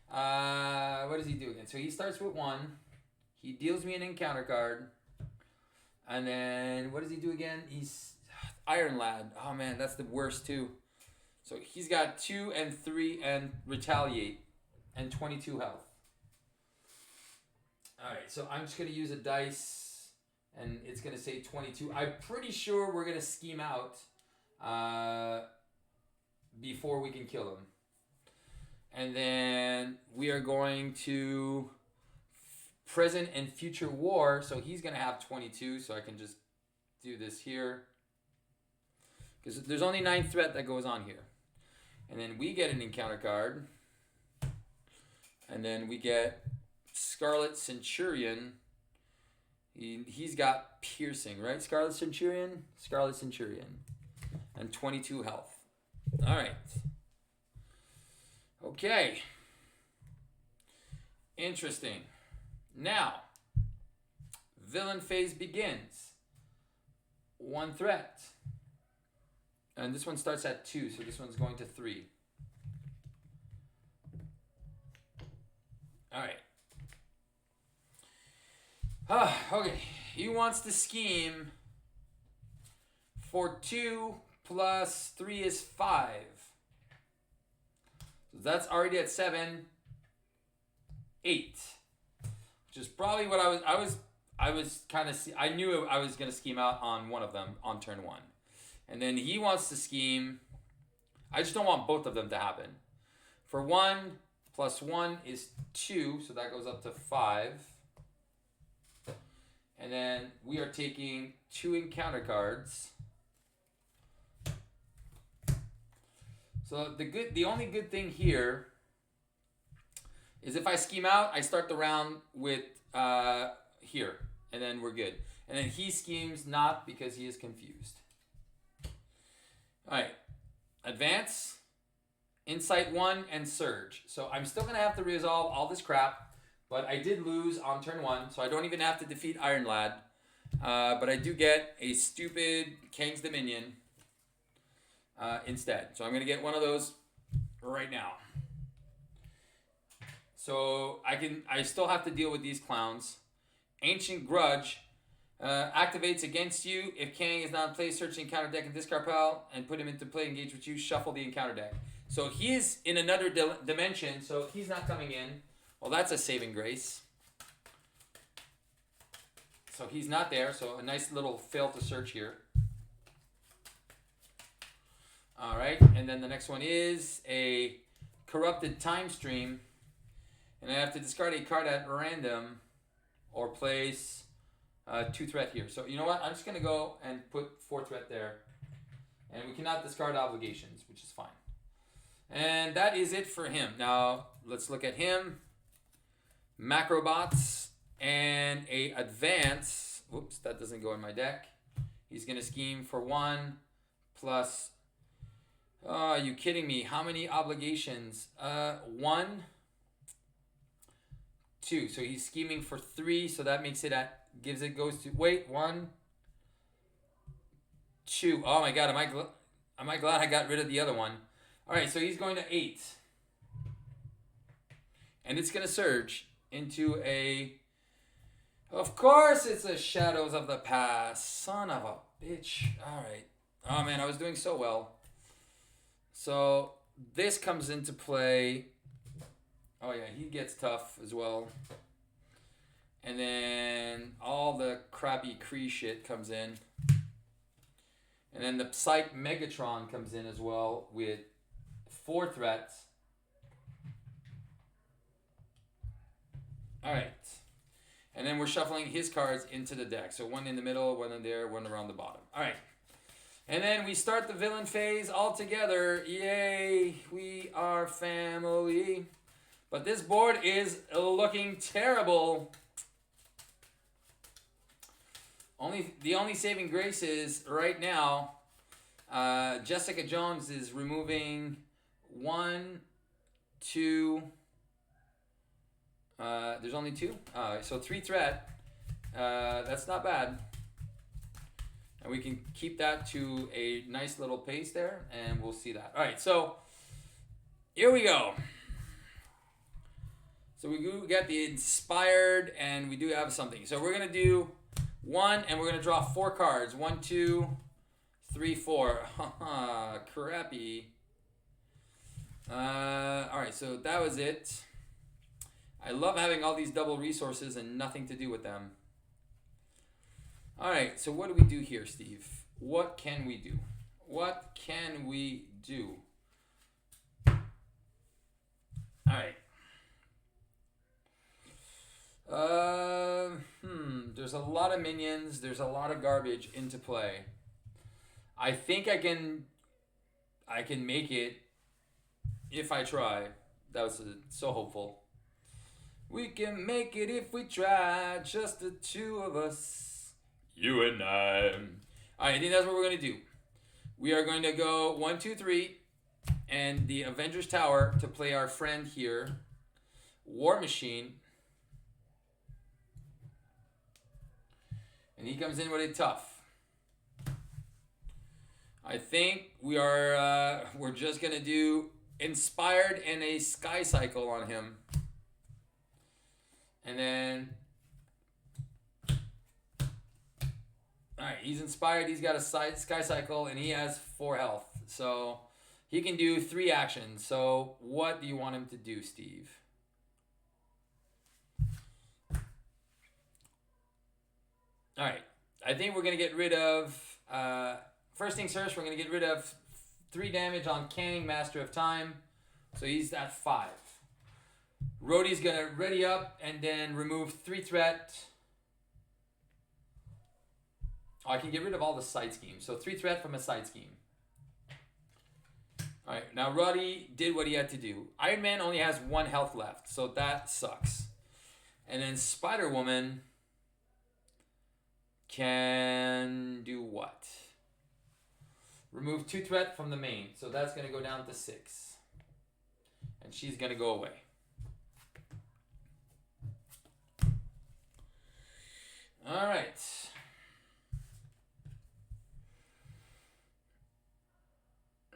what does he do again? So he starts with 1. He deals me an encounter card. And then, what does he do again? He's Iron Lad. Oh man, that's the worst too. So he's got 2 and 3 and retaliate and 22 health. Alright, so I'm just going to use a dice and it's going to say 22. I'm pretty sure we're going to scheme out before we can kill him. And then we are going to present and future war. So he's going to have 22. So I can just do this here. Because there's only 9 threat that goes on here. And then we get an encounter card. And then we get Scarlet Centurion. He's got piercing, right? Scarlet Centurion? Scarlet Centurion. And 22 health. All right. Okay. Interesting. Now, villain phase begins. 1 threat. And this one starts at 2, so this one's going to 3. All right. Okay. He wants to scheme for 2 plus 3 is 5. So that's already at 7. 8. Which is probably what I was kind of, I knew I was going to scheme out on one of them on turn 1. And then he wants to scheme, I just don't want both of them to happen. For 1 plus 1 is 2, so that goes up to 5. And then we are taking 2 encounter cards. So the only good thing here is if I scheme out, I start the round with here, and then we're good. And then he schemes not because he is confused. All right, advance, insight 1, and surge. So I'm still gonna have to resolve all this crap, but I did lose on turn 1, so I don't even have to defeat Iron Lad. But I do get a stupid Kang's Dominion instead. So I'm gonna get one of those right now. So I still have to deal with these clowns. Ancient Grudge activates against you. If Kang is not in play, search the encounter deck and discard pile and put him into play, engage with you, shuffle the encounter deck. So he is in another dimension, so he's not coming in. Well, that's a saving grace. So he's not there, so a nice little fail to search here. All right, and then the next one is a Corrupted Time Stream. And I have to discard a card at random or place 2 threat here. So you know what? I'm just going to go and put 4 threat there. And we cannot discard obligations, which is fine. And that is it for him. Now, let's look at him. Macrobots and a advance. Whoops, that doesn't go in my deck. He's going to scheme for 1 plus... Oh, are you kidding me? How many obligations? 1... 2, so he's scheming for 3, so that makes it goes to, wait, 1, 2. Oh my god, am I glad I got rid of the other one. Alright, so he's going to 8. And it's going to surge into a, of course it's a Shadows of the Past. Son of a bitch. Alright. Oh man, I was doing so well. So this comes into play. Oh yeah, he gets tough as well. And then all the crappy Kree shit comes in. And then the Psych Megatron comes in as well with 4 threats. Alright. And then we're shuffling his cards into the deck. So 1 in the middle, 1 in there, 1 around the bottom. Alright. And then we start the villain phase all together. Yay, we are family. But this board is looking terrible. The only saving grace is right now, Jessica Jones is removing 1, 2. There's only 2. So 3 threat. That's not bad. And we can keep that to a nice little pace there, and we'll see that. All right, so here we go. So we got the inspired, and we do have something. So we're gonna do one, and we're gonna draw 4 cards. 1, 2, 3, 4. Haha, crappy. All right, so that was it. I love having all these double resources and nothing to do with them. All right, so what do we do here, Steve? What can we do? What can we do? All right. There's a lot of minions. There's a lot of garbage into play. I think I can make it if I try. That was so hopeful. We can make it if we try. Just the two of us, you and I. All right, I think that's what we're gonna do. We are going to go 1, 2, 3, and the Avengers Tower to play our friend here, War Machine. And he comes in with a tough. I think we're just gonna do inspired and a sky cycle on him. And then alright, he's inspired, he's got a sky cycle, and he has 4 health. So he can do 3 actions. So what do you want him to do, Steve? Alright, I think we're going to get rid of, first things first, we're going to get rid of 3 damage on Kang, Master of Time. So he's at 5. Rhodey's going to ready up and then remove 3 threat. Oh, I can get rid of all the side schemes. So 3 threat from a side scheme. Alright, now Roddy did what he had to do. Iron Man only has 1 health left, so that sucks. And then Spider-Woman can do what? Remove 2 threat from the main. So that's going to go down to 6. And she's going to go away. Alright.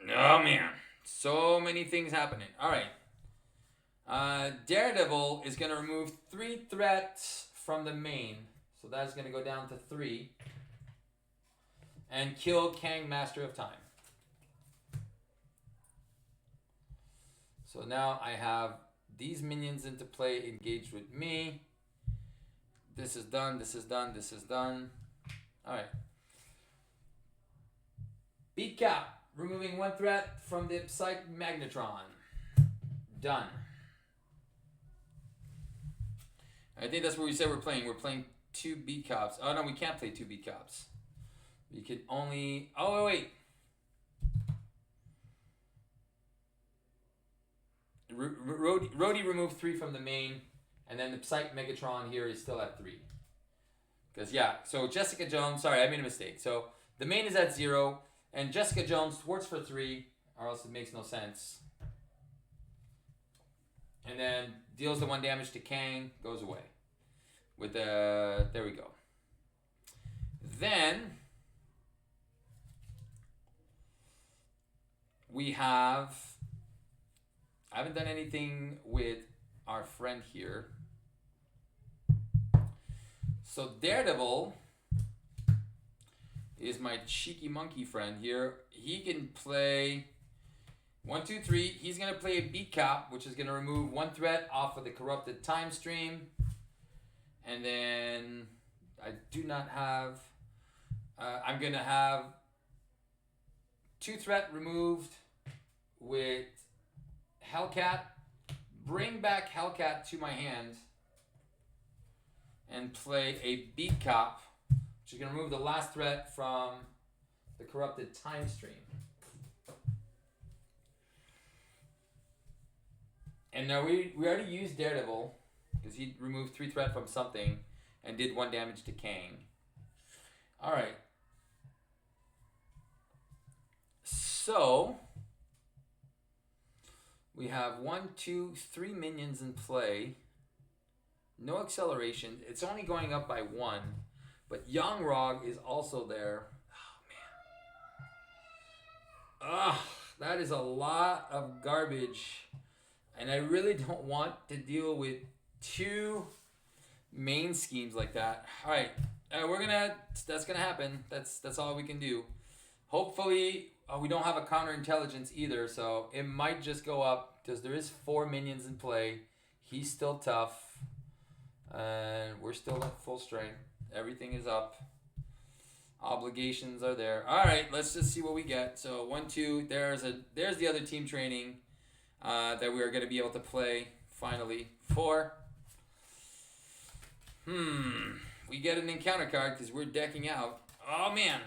Oh man. So many things happening. Alright. Daredevil is going to remove 3 threats from the main. So that's going to go down to 3. And kill Kang, Master of Time. So now I have these minions into play engaged with me. This is done, this is done, this is done. Alright. Beat Cap. Removing 1 threat from the Psych Magnetron. Done. I think that's what we said we're playing. We're playing 2 beat cops. Oh no, we can't play 2 beat cops. We can only... Oh wait. Rhodey removed 3 from the main, and then the Psych Megatron here is still at 3. Because yeah, so Jessica Jones, sorry, I made a mistake. So the main is at 0, and Jessica Jones thwarts for 3, or else it makes no sense. And then deals the 1 damage to Kang, goes away. With the, there we go. Then we have, I haven't done anything with our friend here. So Daredevil is my cheeky monkey friend here. He can play 1, 2, 3. He's going to play a beat cap, which is going to remove 1 threat off of the corrupted time stream. And then I do not have, I'm going to have 2 threat removed with Hellcat. Bring back Hellcat to my hand and play a beat cop, which is going to remove the last threat from the corrupted time stream. And now we already used Daredevil because he removed 3 threat from something and did 1 damage to Kang. Alright. So we have 1, 2, 3 minions in play. No acceleration. It's only going up by 1. But Young Rog is also there. Oh, man. Ugh, that is a lot of garbage. And I really don't want to deal with 2 main schemes like that. All right, that's gonna happen. That's all we can do. Hopefully, we don't have a counterintelligence either, so it might just go up because there is 4 minions in play. He's still tough, and we're still at full strength. Everything is up. Obligations are there. All right, let's just see what we get. So 1, 2. There's the other team training that we are going to be able to play finally. 4. We get an encounter card because we're decking out. Oh man.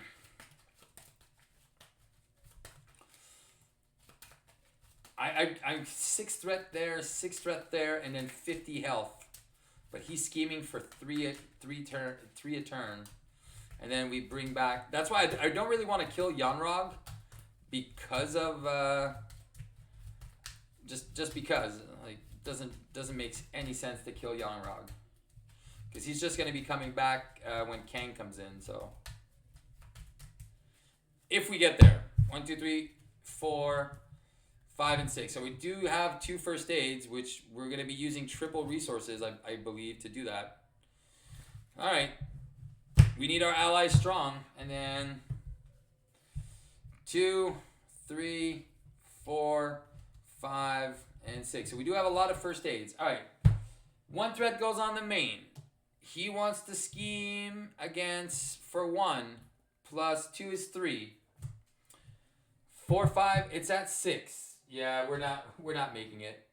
I'm 6 threat there, 6 threat there, and then 50 health. But he's scheming for three a turn. And then we bring back. That's why I don't really want to kill Yanrog because of just because like doesn't make any sense to kill Yanrog because he's just gonna be coming back when Kang comes in. So if we get there, 1, 2, 3, 4, 5, and 6. So we do have 2 first aids, which we're gonna be using triple resources, I believe, to do that. All right. We need our allies strong, and then 2, 3, 4, 5, and 6. So we do have a lot of first aids. All right, 1 threat goes on the main. He wants to scheme against for 1 plus 2 is 3. 4, 5. It's at 6. Yeah, we're not making it.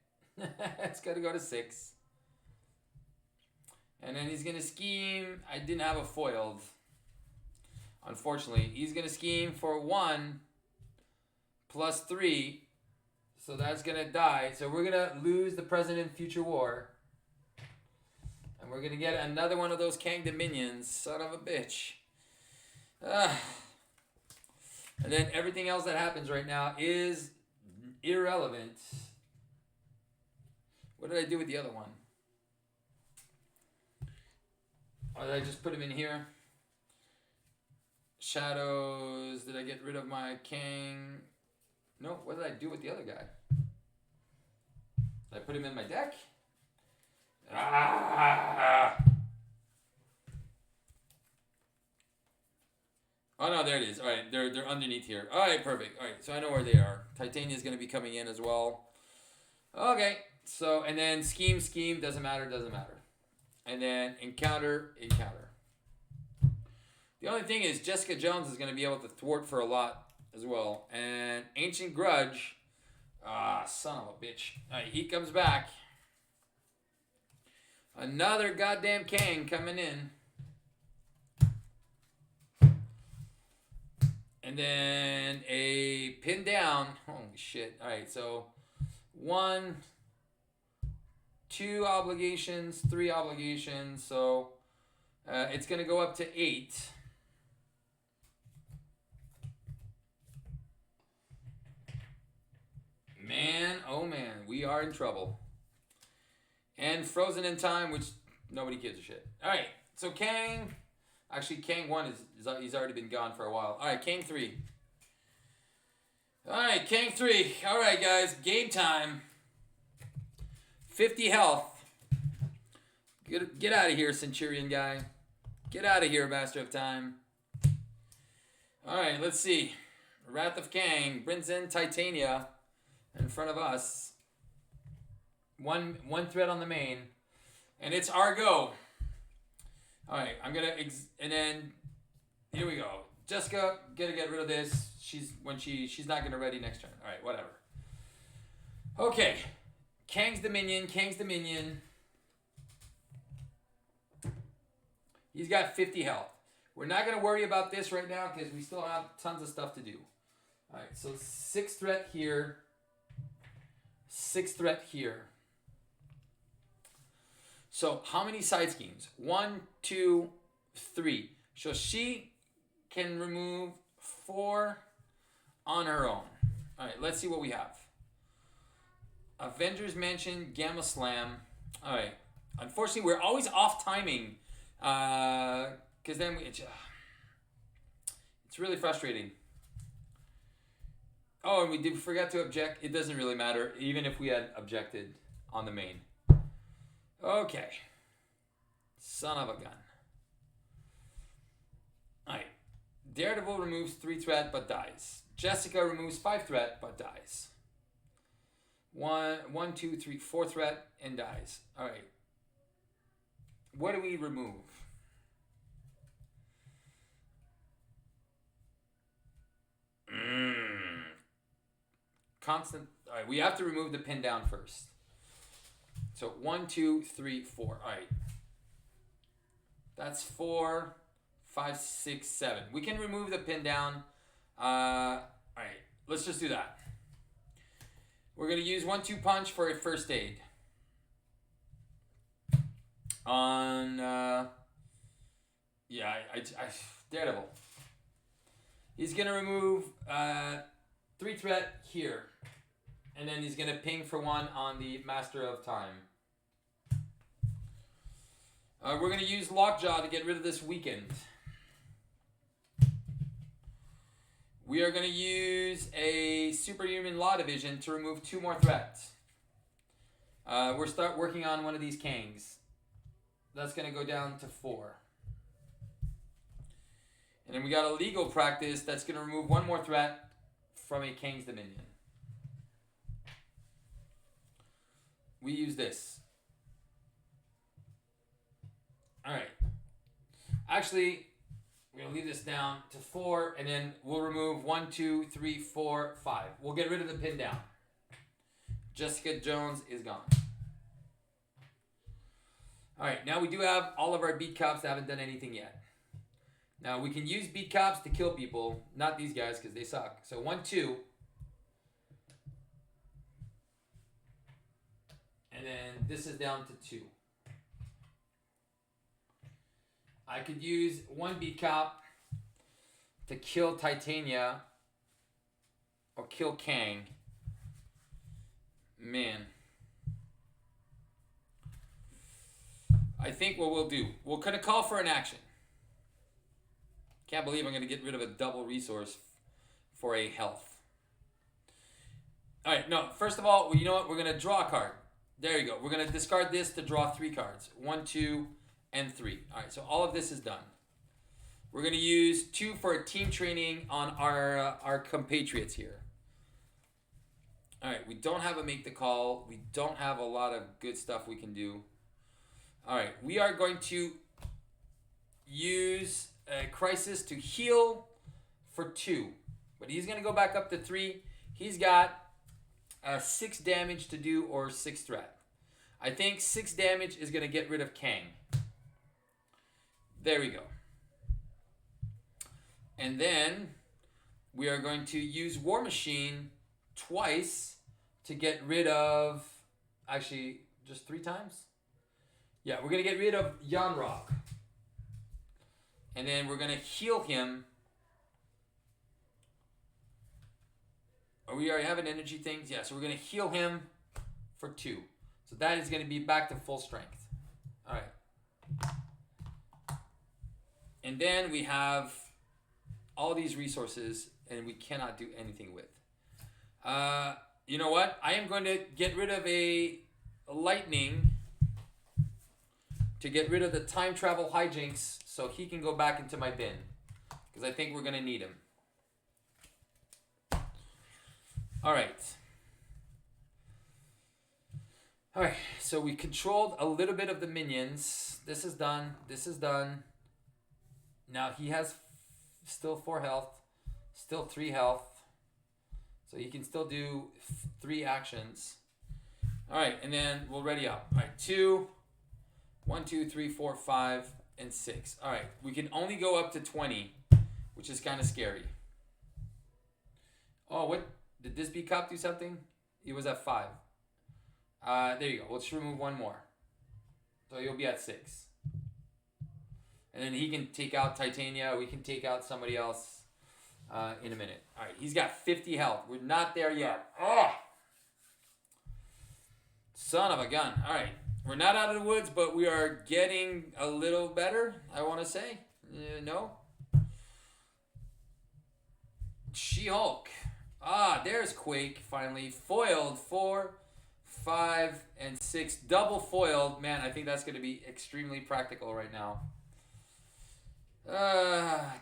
It's got to go to 6. And then he's going to scheme. I didn't have a foiled. Unfortunately. He's going to scheme for 1 plus 3. So that's going to die. So we're going to lose the present and future war. And we're going to get another one of those Kang Dominions. Son of a bitch. And then everything else that happens right now is irrelevant. What did I do with the other one? Or did I just put him in here? Shadows. Did I get rid of my Kang? No. What did I do with the other guy? Did I put him in my deck? Oh no, there it is. All right, they're underneath here. All right, perfect. All right, so I know where they are. Titania is going to be coming in as well. Okay, so and then scheme doesn't matter. And then encounter. The only thing is Jessica Jones is going to be able to thwart for a lot as well. And Ancient Grudge. Son of a bitch. All right, he comes back. Another goddamn Kang coming in. And then a pin down. Holy shit. All right, so 1, 2 obligations, 3 obligations. So it's going to go up to 8. Man, oh man, we are in trouble. And Frozen in Time, which nobody gives a shit. All right, so Kang. Actually, Kang 1 he's already been gone for a while. All right, Kang 3. All right, Kang 3. All right, guys, game time. 50 health. Get out of here, Centurion guy. Get out of here, Master of Time. All right, let's see. Wrath of Kang brings in Titania in front of us. One threat on the main, and it's our go. All right, I'm gonna and then here we go. Jessica, gotta get rid of this. She's not gonna ready next turn. All right, whatever. Okay, Kang's Dominion. He's got 50 health. We're not gonna worry about this right now because we still have tons of stuff to do. All right, so 6 threat here. 6 threat here. So how many side schemes? 1, 2, 3. So she can remove 4 on her own. All right, let's see what we have. Avengers Mansion, Gamma Slam. All right. Unfortunately, we're always off timing because then it's really frustrating. Oh, and we forgot to object. It doesn't really matter, even if we had objected on the main. Okay. Son of a gun. Alright. Daredevil removes 3 threat but dies. Jessica removes 5 threat but dies. 1, 2, 3, 4 threat and dies. Alright. What do we remove? Constant. Alright, we have to remove the pin down first. So 1, 2, 3, 4. Alright. That's 4, 5, 6, 7. We can remove the pin down. Alright, let's just do that. We're going to use 1-2 punch for a first aid. On, Daredevil. He's going to remove 3 threat here. And then he's going to ping for 1 on the Master of Time. We're going to use Lockjaw to get rid of this weakened. We are going to use a Superhuman Law Division to remove 2 more threats. We'll start working on one of these Kangs. That's going to go down to 4. And then we got a Legal Practice that's going to remove 1 more threat from a Kang's Dominion. We use this. Alright. Actually, we're going to leave this down to 4, and then we'll remove 1, 2, 3, 4, 5. We'll get rid of the pin down. Jessica Jones is gone. Alright, now we do have all of our beat cops that haven't done anything yet. Now we can use beat cops to kill people, not these guys because they suck. So 1, 2. And then this is down to 2. I could use 1 beat cop to kill Titania or kill Kang. Man. I think what we'll do, we're going to call for an action. Can't believe I'm going to get rid of a double resource for a health. Alright, no, first of all, you know what? We're going to draw a card. There you go. We're going to discard this to draw 3 cards. 1, 2, and 3. Alright, so all of this is done. We're going to use 2 for a team training on our compatriots here. Alright, we don't have a make the call. We don't have a lot of good stuff we can do. Alright, we are going to use a Crisis to heal for 2. But he's going to go back up to 3. He's got 6 damage to do or 6 threat. I think 6 damage is going to get rid of Kang. There we go. And then we are going to use War Machine twice to get rid of... Actually, just 3 times? Yeah, we're going to get rid of Yanrock. And then we're going to heal him. Are we already having energy things? Yeah, so we're going to heal him for 2. So that is going to be back to full strength. All right. And then we have all these resources, and we cannot do anything with. You know what? I am going to get rid of a lightning to get rid of the time travel hijinks so he can go back into my bin. Because I think we're going to need him. Alright. Alright, so we controlled a little bit of the minions. This is done. This is done. Now he has still 4 health. Still 3 health. So he can still do 3 actions. Alright, and then we'll ready up. Alright, 2. 1, 2, 3, 4, 5, and 6. Alright, we can only go up to 20, which is kind of scary. Oh, what? Did this beat cop do something? He was at 5. There you go. Let's remove 1 more. So he'll be at 6. And then he can take out Titania. We can take out somebody else in a minute. Alright, he's got 50 health. We're not there yet. Oh! Son of a gun. Alright. We're not out of the woods, but we are getting a little better, I want to say. No? She-Hulk. Ah, there's Quake, finally. Foiled for 5 and 6. Double foiled. Man, I think that's going to be extremely practical right now.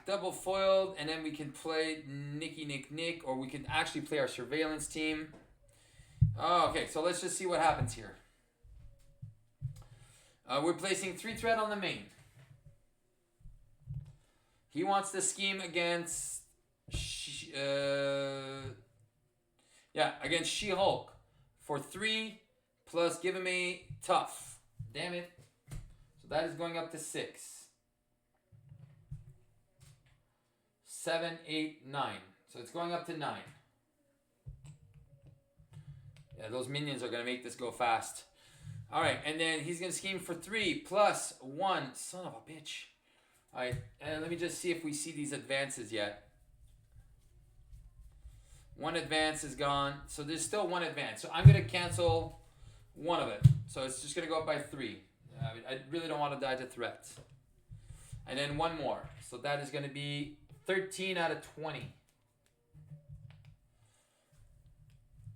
Double foiled, and then we can play Nicky Nick Nick, or we can actually play our surveillance team. Oh, okay, so let's just see what happens here. We're placing 3 threat on the main. He wants to scheme against against She-Hulk for 3 plus give him a tough. Damn it. So that is going up to 6. 7, 8, 9. So it's going up to 9. Yeah, those minions are going to make this go fast. All right, and then he's going to scheme for 3 plus 1. Son of a bitch. All right, and let me just see if we see these advances yet. 1 advance is gone. So there's still 1 advance. So I'm going to cancel 1 of it. So it's just going to go up by 3. I really don't want to die to threats. And then 1 more. So that is going to be 13 out of 20.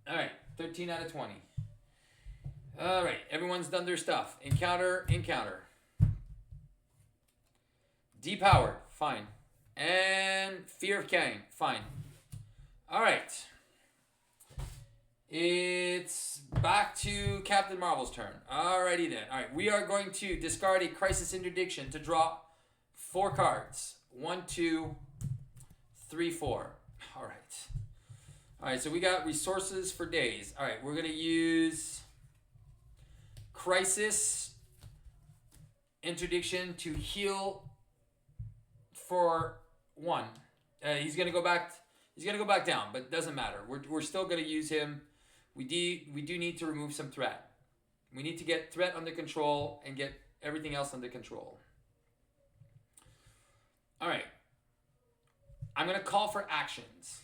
All right, 13 out of 20. All right, everyone's done their stuff. Encounter, encounter. Depowered, fine. And Fear of Kang, fine. All right. It's back to Captain Marvel's turn. Alrighty then. All right, we are going to discard a Crisis Interdiction to draw 4 cards. 1, 2, 3, 4. All right. All right, so we got resources for days. All right, we're going to use Crisis Interdiction to heal for 1. He's going to go back. He's going to go back down, but it doesn't matter. We're still going to use him. We do need to remove some threat. We need to get threat under control and get everything else under control. All right. I'm going to call for actions.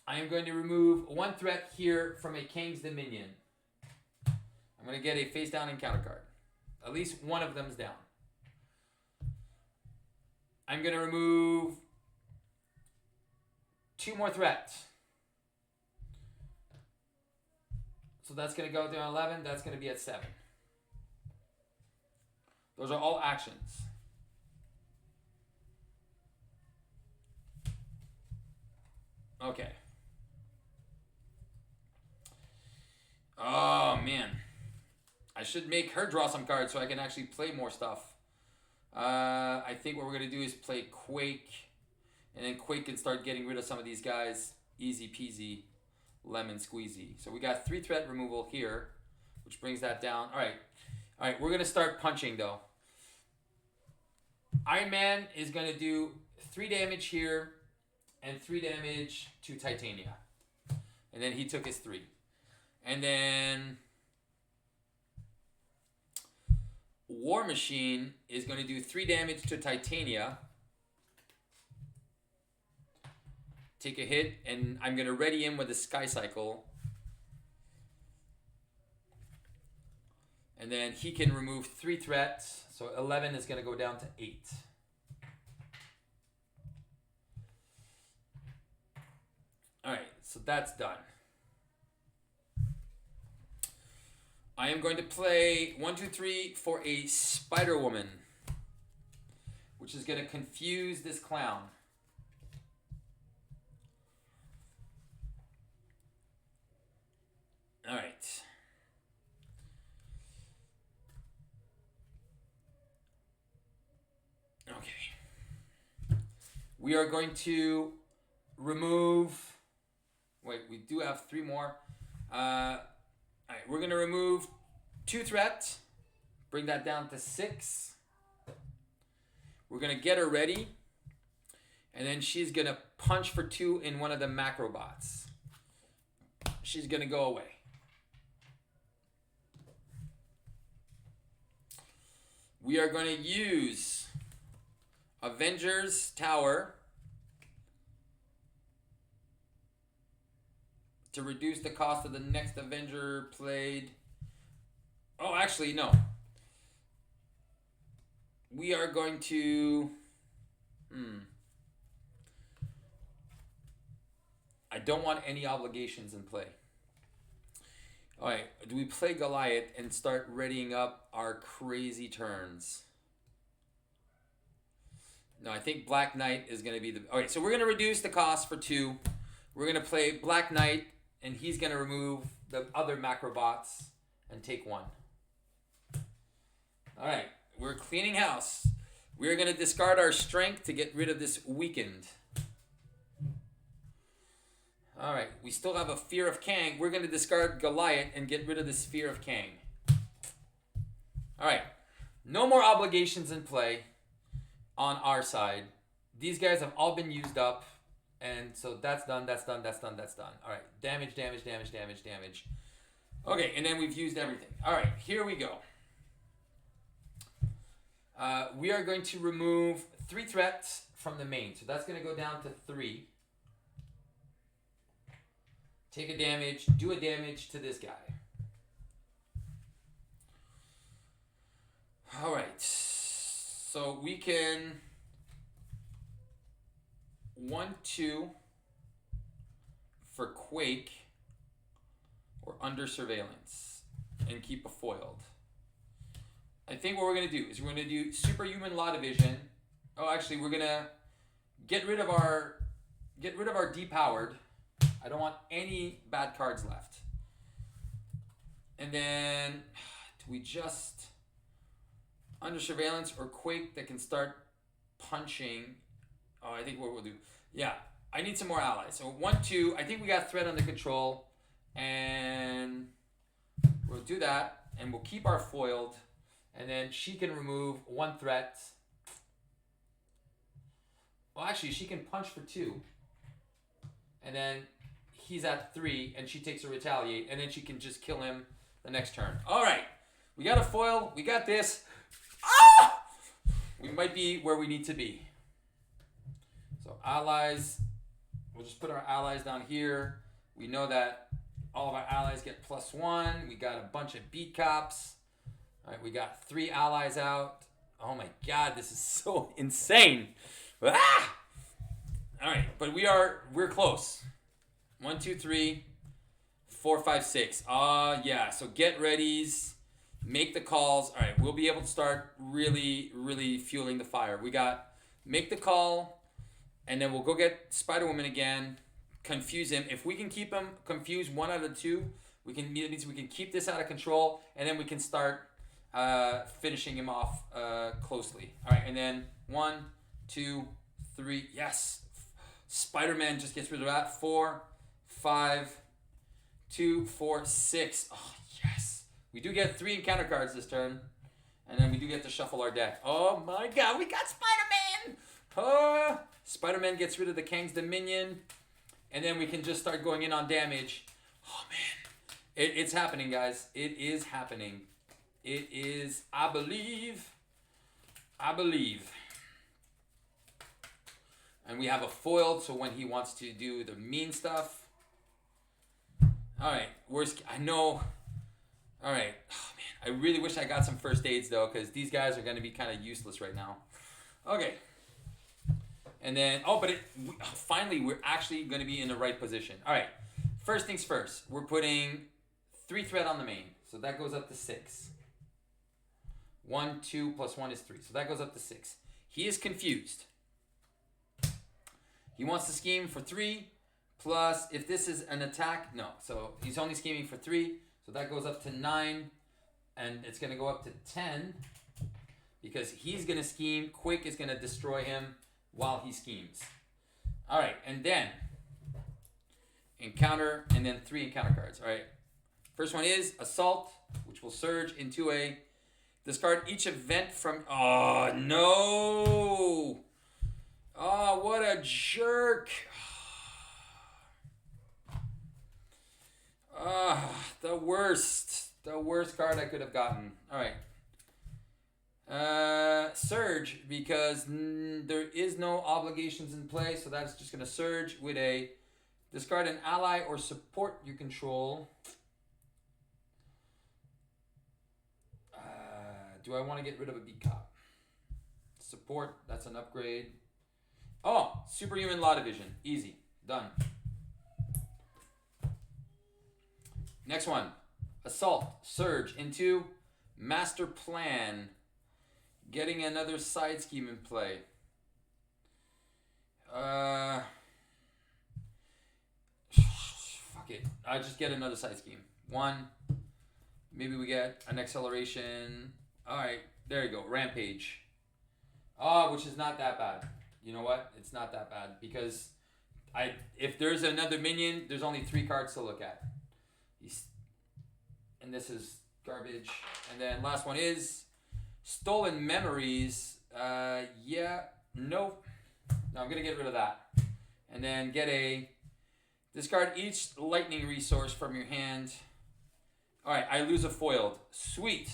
I am going to remove 1 threat here from a Kang's Dominion. I'm going to get a face down encounter card. At least 1 of them's down. I'm going to remove 2 more threats. So that's going to go down 11. That's going to be at 7. Those are all actions. Okay. Oh, man. I should make her draw some cards so I can actually play more stuff. I think what we're going to do is play Quake. And then Quake can start getting rid of some of these guys. Easy peasy, lemon squeezy. So we got 3 threat removal here, which brings that down. All right, we're going to start punching, though. Iron Man is going to do 3 damage here and 3 damage to Titania. And then he took his 3. And then War Machine is going to do 3 damage to Titania. Take a hit, and I'm going to ready him with a Sky Cycle. And then he can remove 3 threats. So 11 is going to go down to 8. All right, so that's done. I am going to play 1, 2, 3 for a Spider-Woman, which is going to confuse this clown. All right. Okay. We are going to remove... Wait, we do have 3 more. All right, we're going to remove 2 threats. Bring that down to 6. We're going to get her ready. And then she's going to punch for 2 in one of the Macrobots. She's going to go away. We are going to use Avengers Tower to reduce the cost of the next Avenger played. Oh, actually, no. We are going to... I don't want any obligations in play. All right, do we play Goliath and start readying up our crazy turns? No, I think Black Knight is going to be the... Okay, so we're going to reduce the cost for 2. We're going to play Black Knight, and he's going to remove the other Macrobots and take 1. All right, we're cleaning house. We're going to discard our strength to get rid of this weakened. All right, we still have a Fear of Kang. We're going to discard Goliath and get rid of this Fear of Kang. All right, no more obligations in play on our side. These guys have all been used up, and so that's done, that's done, that's done, that's done. All right, damage, damage, damage, damage, damage. Okay, and then we've used everything. All right, here we go. We are going to remove 3 threats from the main. So that's going to go down to 3. Take a damage, do a damage to this guy. All right. So we can 1/2 for Quake or under surveillance and keep a foiled. I think what we're going to do is we're going to do Superhuman Law Division. Oh, actually, we're going to get rid of our depowered. I don't want any bad cards left. And then, do we just under surveillance or Quake that can start punching? Oh, I think what we'll do. Yeah, I need some more allies. So 1/2. I think we got threat under control, and we'll do that, and we'll keep our foiled. And then she can remove 1 threat. Well, actually, she can punch for 2. And then he's at 3, and she takes a retaliate. And then she can just kill him the next turn. All right. We got a foil. We got this. Ah! We might be where we need to be. So allies. We'll just put our allies down here. We know that all of our allies get +1. We got a bunch of beat cops. All right, we got 3 allies out. Oh my God, this is so insane. Ah! All right, but we're close. 1, 2, 3, 4, 5, 6. Yeah, so get readies, make the calls. All right, we'll be able to start really, really fueling the fire. We got make the call, and then we'll go get Spider-Woman again, confuse him. If we can keep him confused 1 out of 2, we can keep this out of control, and then we can start finishing him off closely. All right, and then 1, 2, 3. Yes, Spider-Man just gets rid of that. 4, 5, 2, 4, 6. Oh yes, we do get 3 encounter cards this turn, and then we do get to shuffle our deck. Oh my God, we got Spider-Man. Spider-Man gets rid of the Kang's Dominion, and then we can just start going in on damage. Oh man, it's happening, guys. It is happening. It is, I believe. And we have a foiled, so when he wants to do the mean stuff. All right, I know. All right, oh man, I really wish I got some first aids though, because these guys are going to be kind of useless right now. Okay. And then, finally, we're actually going to be in the right position. All right, first things first, we're putting 3 threat on the main, so that goes up to 6. 1, 2 plus 1 is 3. So that goes up to 6. He is confused. He wants to scheme for 3 plus, if this is an attack, no. So he's only scheming for 3. So that goes up to 9. And it's going to go up to 10 because he's going to scheme. Quick is going to destroy him while he schemes. All right. And then encounter, and then 3 encounter cards. All right. First one is Assault, which will surge into a... Discard each event from... Oh, no! Oh, what a jerk! The worst. The worst card I could have gotten. All right. Surge, because there is no obligations in play, so that's just going to surge with a... Discard an ally or support you control. Do I want to get rid of a beat cop? Support, that's an upgrade. Oh, Superhuman Law Division. Easy. Done. Next one. Assault. Surge into Master Plan. Getting another side scheme in play. Fuck it. I just get another side scheme. One. Maybe we get an acceleration. Alright, there you go. Rampage. Which is not that bad. You know what? It's not that bad because if there's another minion, there's only 3 cards to look at. And this is garbage. And then last one is Stolen Memories. Yeah, nope. No, I'm gonna get rid of that. And then discard each lightning resource from your hand. Alright, I lose a foiled. Sweet.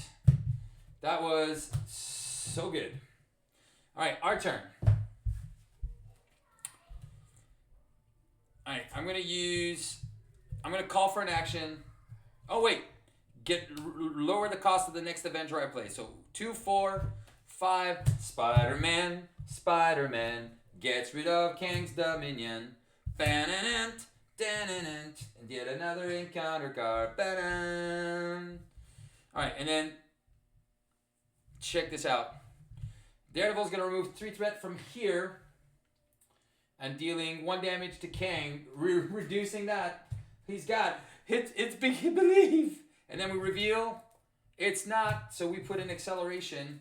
That was so good. Alright, our turn. Alright, I'm gonna call for an action. Oh wait. Lower the cost of the next Avenger I play. So 2, 4, 5. Spider-Man gets rid of Kang's Dominion. And yet another encounter card. Alright, and then check this out. Daredevil's gonna remove 3 threat from here and dealing 1 damage to Kang, reducing that. He's got it's big believe. And then we reveal it's not, so we put an acceleration.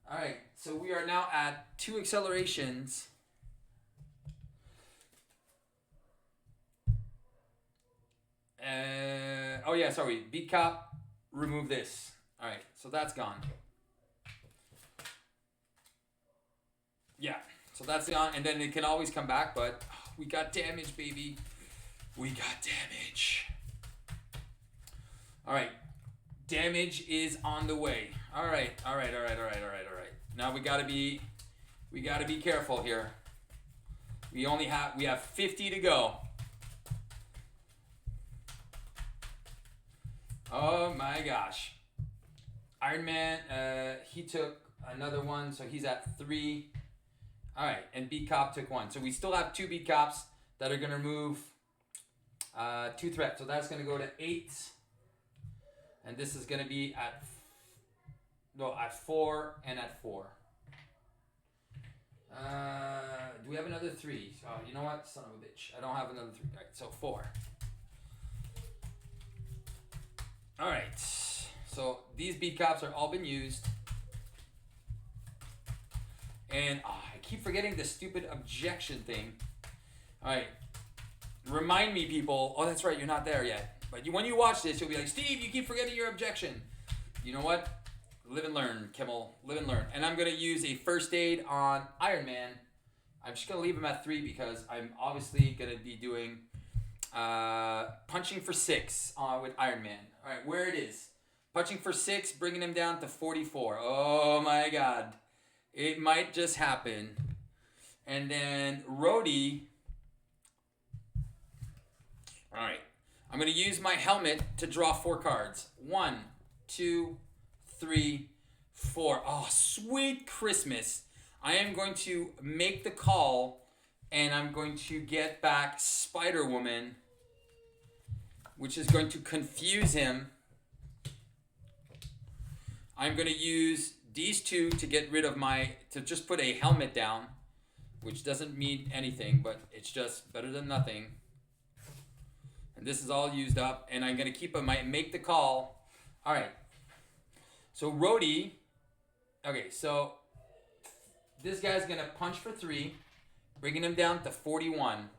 Alright, so we are now at 2 accelerations. Oh yeah, sorry. Beat Cop, remove this. Alright, so that's gone. Yeah, so that's gone, and then it can always come back, but we got damage, baby. We got damage. Alright, damage is on the way. Alright. Now we gotta be careful here. We have 50 to go. Oh my gosh. Iron Man, he took another one, so he's at 3. Alright, and Beat Cop took 1. So we still have 2 Beat Cops that are going to remove 2 threats. So that's going to go to 8. And this is going to be at 4 and at 4. Do we have another 3? Oh, you know what? Son of a bitch. I don't have another 3. Alright, so 4. Alright. So these Beat Cops are all been used. And I keep forgetting the stupid objection thing. Alright. Remind me, people. Oh, that's right. You're not there yet. But when you watch this, you'll be like, Steve, you keep forgetting your objection. You know what? Live and learn, Kimmel. Live and learn. And I'm going to use a first aid on Iron Man. I'm just going to leave him at 3 because I'm obviously going to be doing punching for 6 with Iron Man. Alright, where it is. Punching for 6, bringing him down to 44. Oh my god. It might just happen. And then Rhodey. Alright. I'm going to use my helmet to draw 4 cards. 1, 2, 3, 4. Oh, sweet Christmas. I am going to make the call, and I'm going to get back Spider-Woman, which is going to confuse him. I'm going to use these 2 to get rid of to just put a helmet down, which doesn't mean anything, but it's just better than nothing. And this is all used up, and I'm going to keep make the call. All right. So Rhodey, okay, so this guy's going to punch for 3, bringing him down to 41.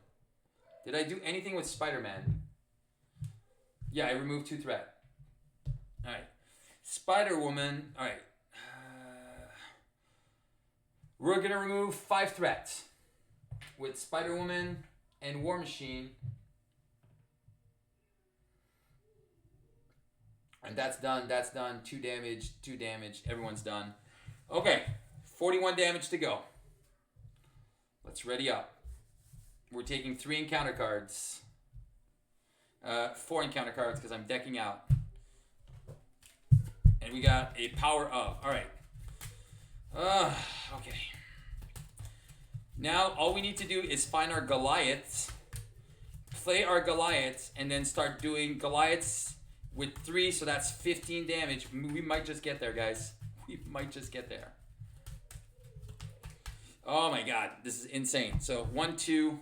Did I do anything with Spider-Man? Yeah, I removed 2 threat. All right. Spider-Woman, all right. We're going to remove 5 threats with Spider-Woman and War Machine. And that's done. 2 damage. Everyone's done. Okay. 41 damage to go. Let's ready up. We're taking 3 encounter cards. 4 encounter cards because I'm decking out. And we got a power of. Alright. Okay. Now all we need to do is find our Goliaths. play our Goliaths and then start doing Goliaths with 3, so that's 15 damage. We might just get there, guys. We might just get there. Oh my god, this is insane. So 1, 2.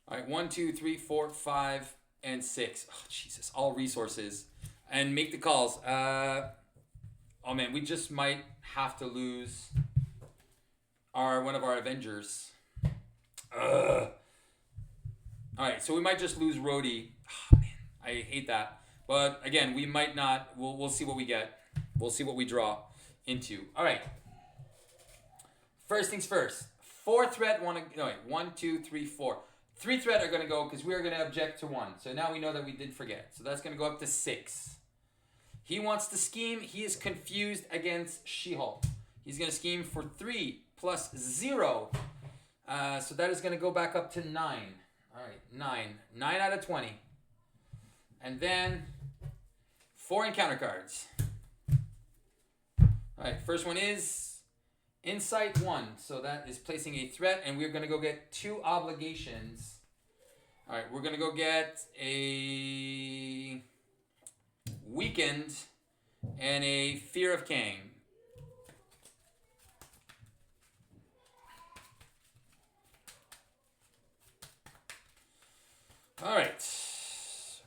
All right, 1, 2, 3, 4, 5, and 6. Oh Jesus, all resources, and make the calls. Oh man, we just might have to lose one of our Avengers. Ugh. All right, so we might just lose Rhodey. Oh man, I hate that. But again, we might not. We'll see what we get. We'll see what we draw into. All right. First things first. 4 threat. 1, 2, 3, 4. 3 threat are going to go because we are going to object to 1. So now we know that we did forget. So that's going to go up to 6. He wants to scheme. He is confused against She-Hulk. He's going to scheme for 3 plus 0. So that is going to go back up to 9. All right, 9. 9 out of 20. And then 4 encounter cards. All right, first one is Insight 1. So that is placing a threat, and we're going to go get 2 obligations. All right, we're going to go get a Weakened and a Fear of Kang. All right.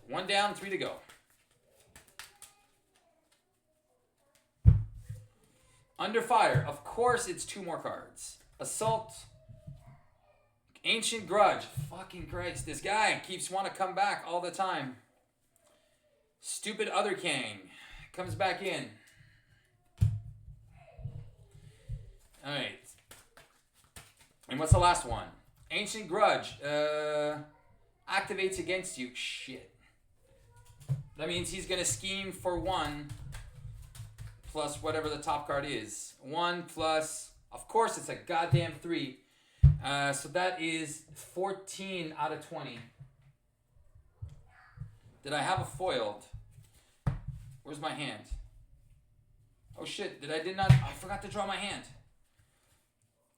1 down, 3 to go. Under Fire. Of course, it's 2 more cards. Assault. Ancient Grudge. Fucking Christ. This guy keeps wanting to come back all the time. Stupid Other Kang. Comes back in. All right. And what's the last one? Ancient Grudge. Activates against you. Shit. That means he's going to scheme for 1 plus whatever the top card is. 1 plus, of course, it's a goddamn 3. So that is 14 out of 20. Did I have a foiled? Where's my hand? Oh shit, I forgot to draw my hand.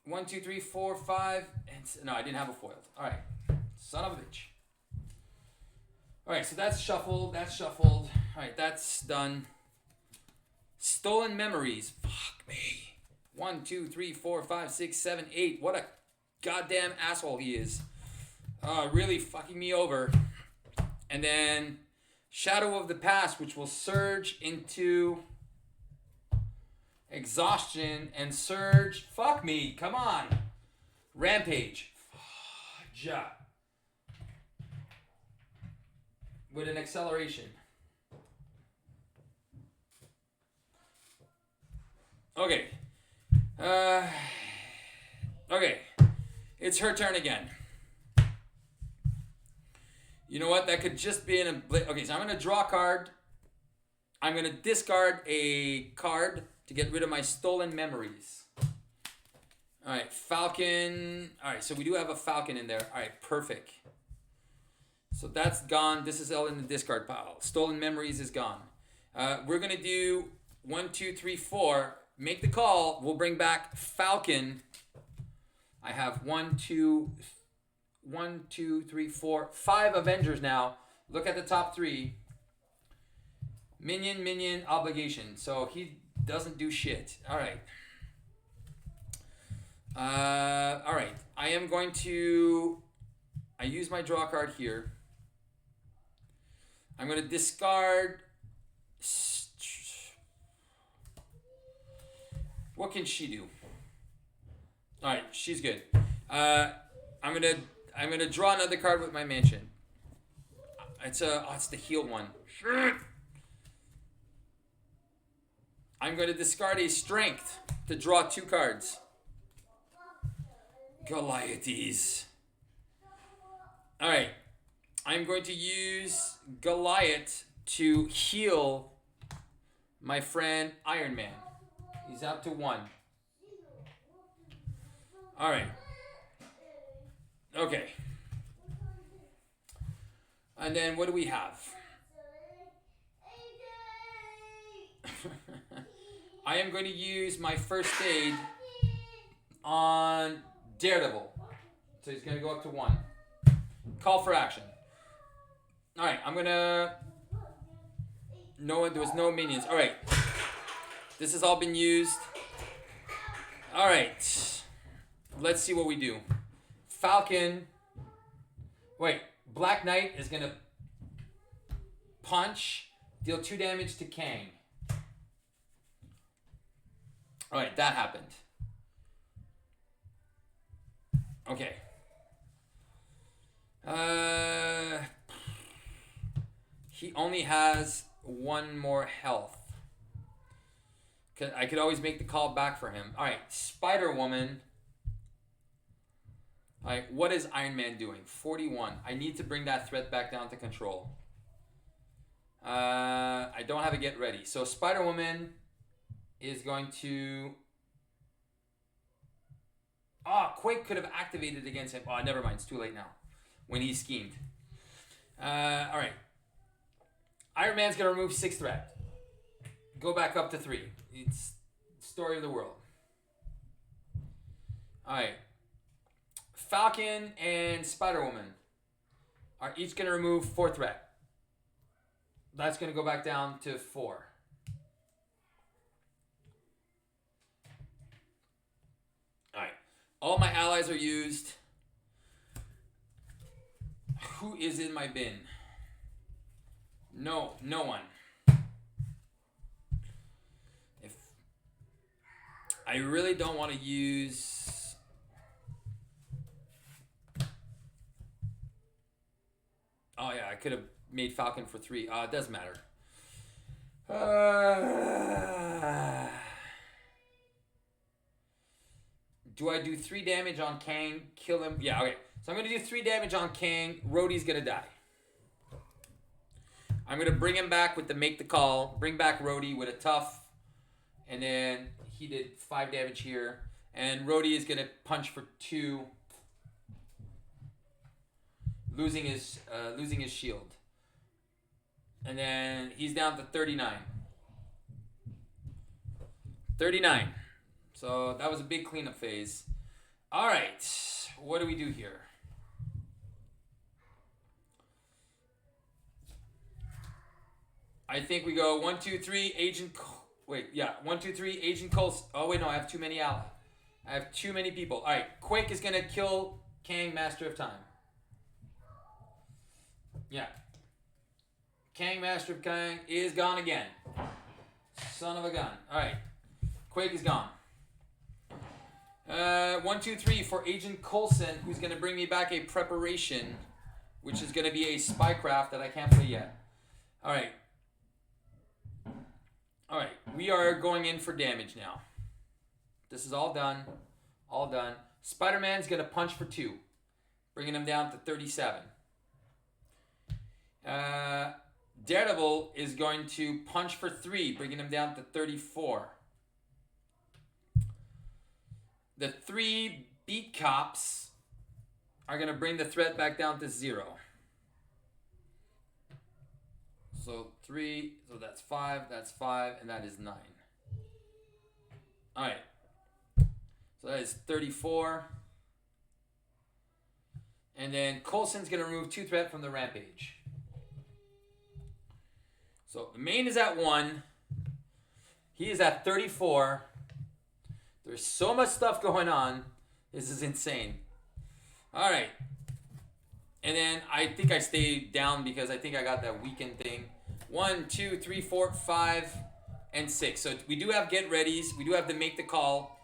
1, 2, 3, 4, 5, and no, I didn't have a foiled. All right, son of a bitch. All right, so that's shuffled. All right, that's done. Stolen Memories. Fuck me. 1, 2, 3, 4, 5, 6, 7, 8. What a goddamn asshole he is. Really fucking me over. And then Shadow of the Past, which will surge into Exhaustion and surge. Fuck me. Come on. Rampage. Ja. With an acceleration. Okay. Okay. It's her turn again. You know what? That could just be okay, so I'm going to draw a card. I'm going to discard a card to get rid of my Stolen Memories. All right, Falcon. All right, so we do have a Falcon in there. All right, perfect. So that's gone. This is all in the discard pile. Stolen Memories is gone. We're going to do 1, 2, 3, 4. Make the call. We'll bring back Falcon. I have 1, 2, 3, 4, 5 Avengers now. Look at the top 3. Minion, obligation. So he doesn't do shit. All right. All right. I am going to... I use my draw card here. I'm going to discard... What can she do? All right, she's good. I'm gonna draw another card with my mansion. It's the heal one. I'm going to discard a strength to draw 2 cards. Goliathes. All right, I'm going to use Goliath to heal my friend Iron Man. He's up to 1. All right. Okay. And then what do we have? I am going to use my first aid on Daredevil. So he's going to go up to 1. Call for action. All right, I'm gonna. No, there was no minions. All right, this has all been used. All right, let's see what we do. Falcon. Wait, Black Knight is gonna punch, deal 2 damage to Kang. All right, that happened. Okay. He only has 1 more health. I could always make the call back for him. All right, Spider-Woman. All right, what is Iron Man doing? 41. I need to bring that threat back down to control. I don't have a get ready. So Spider-Woman is going to... Quake could have activated against him. Never mind. It's too late now. When he schemed. All right. Iron Man's going to remove 6 threat. Go back up to 3. It's story of the world. All right. Falcon and Spider-Woman are each going to remove 4 threat. That's going to go back down to 4. All right. All my allies are used. Who is in my bin? No one. If I really don't want to use... Oh yeah, I could have made Falcon for 3. It doesn't matter. Do I do 3 damage on Kang? Kill him? Yeah, okay. So I'm going to do 3 damage on Kang. Rhodey's going to die. I'm going to bring him back with the make the call. Bring back Rhodey with a tough. And then he did 5 damage here. And Rhodey is going to punch for 2. Losing his shield. And then he's down to 39. 39. So that was a big cleanup phase. All right. What do we do here? I think we go 1, 2, 3, Agent... Wait, yeah. 1, 2, 3, Agent Coles... Oh, wait, no. I have too many allies. I have too many people. All right. Quake is going to kill Kang, Master of Time. Yeah. Kang, Master of Kang is gone again. Son of a gun. All right. Quake is gone. 1, 2, 3 for Agent Coulson, who's going to bring me back a preparation, which is going to be a spycraft that I can't play yet. All right. All right. We are going in for damage now. This is all done. All done. Spider-Man's going to punch for 2, bringing him down to 37. Daredevil is going to punch for 3, bringing him down to 34. The 3 beat cops are going to bring the threat back down to 0. So 3, so that's 5, and that is 9. All right. So that is 34. And then Coulson's going to remove 2 threat from the Rampage. So the main is at 1. He is at 34. There's so much stuff going on. This is insane. All right. And then I think I stayed down because I think I got that weekend thing. 1, 2, 3, 4, 5, and 6. So we do have get readies. We do have to make the call.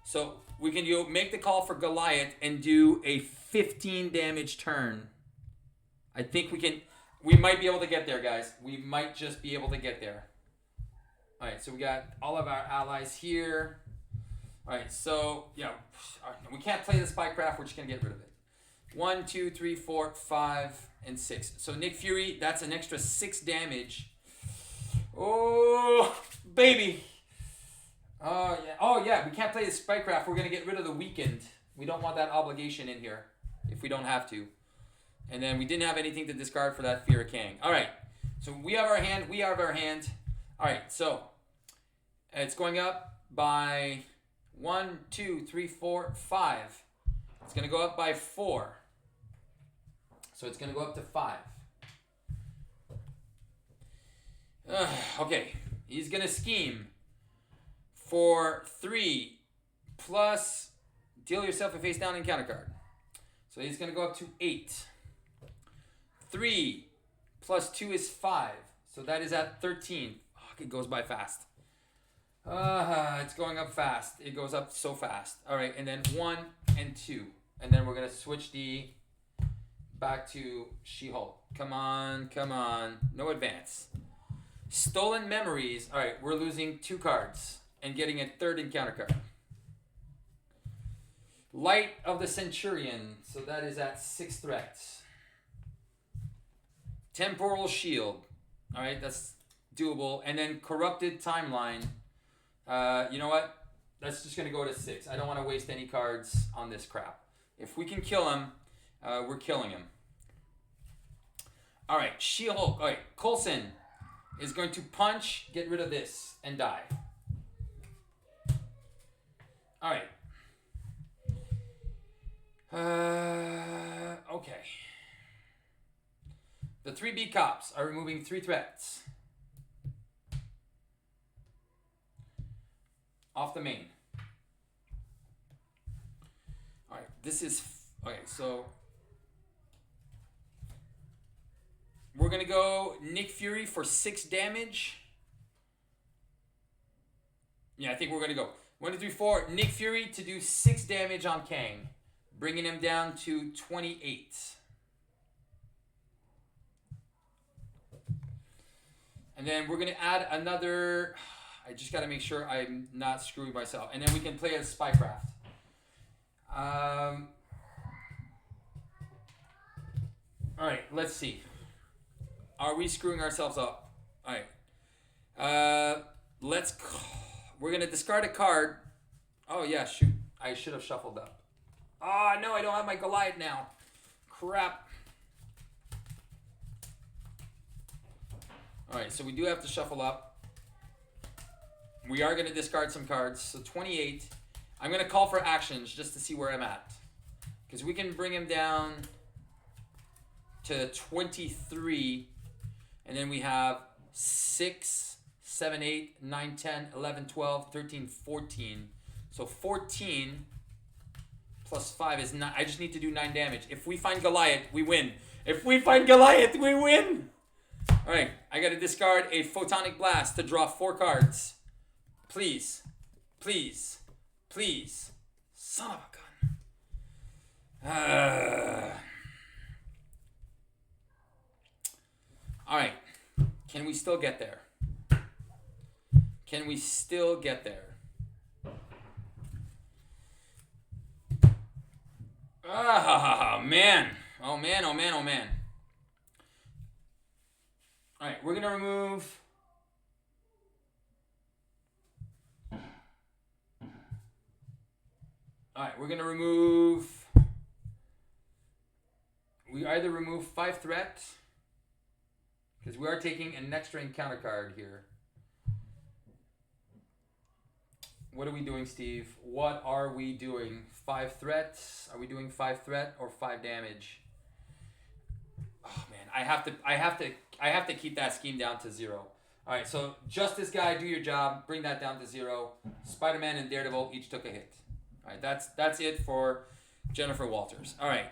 So we can make the call for Goliath and do a 15 damage turn. I think we can. We might be able to get there, guys. We might just be able to get there. All right. So we got all of our allies here. All right, so, yeah, we can't play the spycraft. We're just going to get rid of it. 1, 2, 3, 4, 5, and 6. So Nick Fury, that's an extra 6 damage. Oh, baby. Oh, yeah, we can't play the spycraft. We're going to get rid of the weekend. We don't want that obligation in here if we don't have to. And then we didn't have anything to discard for that Fear of Kang. All right, so we have our hand. We have our hand. All right, so it's going up by... 1, 2, 3, 4, 5. It's going to go up by 4. So it's going to go up to 5. Okay. He's going to scheme for 3 plus deal yourself a face down encounter card. So he's going to go up to 8. 3 plus 2 is 5. So that is at 13. Oh, it goes by fast. It's going up fast. It goes up so fast. All right, and then 1 and 2. And then we're going to switch the back to She-Hulk. Come on, come on. No advance. Stolen Memories. All right, we're losing 2 cards and getting a 3rd encounter card. Light of the Centurion. So that is at 6 threats. Temporal Shield. All right, that's doable. And then Corrupted Timeline. You know what? That's just going to go to 6. I don't want to waste any cards on this crap. If we can kill him, we're killing him. All right, She-Hulk. All right, Coulson is going to punch, get rid of this, and die. All right. Okay. The 3B cops are removing 3 threats. Off the main. Alright, this is... Okay, so... We're going to go Nick Fury for 6 damage. Yeah, I think we're going to go 1, 2, 3, 4. Nick Fury to do 6 damage on Kang. Bringing him down to 28. And then we're going to add another... I just got to make sure I'm not screwing myself. And then we can play as Spycraft. All right, let's see. Are we screwing ourselves up? All right. We're going to discard a card. Oh, yeah, shoot. I should have shuffled up. Oh, no, I don't have my Goliath now. Crap. All right, so we do have to shuffle up. We are going to discard some cards. So 28. I'm going to call for actions just to see where I'm at. Because we can bring him down to 23. And then we have 6, 7, 8, 9, 10, 11, 12, 13, 14. So 14 plus 5 is 9. I just need to do 9 damage. If we find Goliath, we win. If we find Goliath, we win. All right, I got to discard a Photonic Blast to draw 4 cards. Please, please, please. Son of a gun. All right, can we still get there? Can we still get there? Oh, man. Oh, man, oh, man, oh, man. All right, we're going to remove... All right, we're going to remove... We either remove 5 threats, because we are taking an extra encounter card here. What are we doing, Steve? What are we doing? 5 threats? Are we doing 5 threat or 5 damage? Oh man, I have to keep that scheme down to 0. All right, so Justice Guy, do your job. Bring that down to 0. Spider-Man and Daredevil each took a hit. All right, that's it for Jennifer Walters. All right.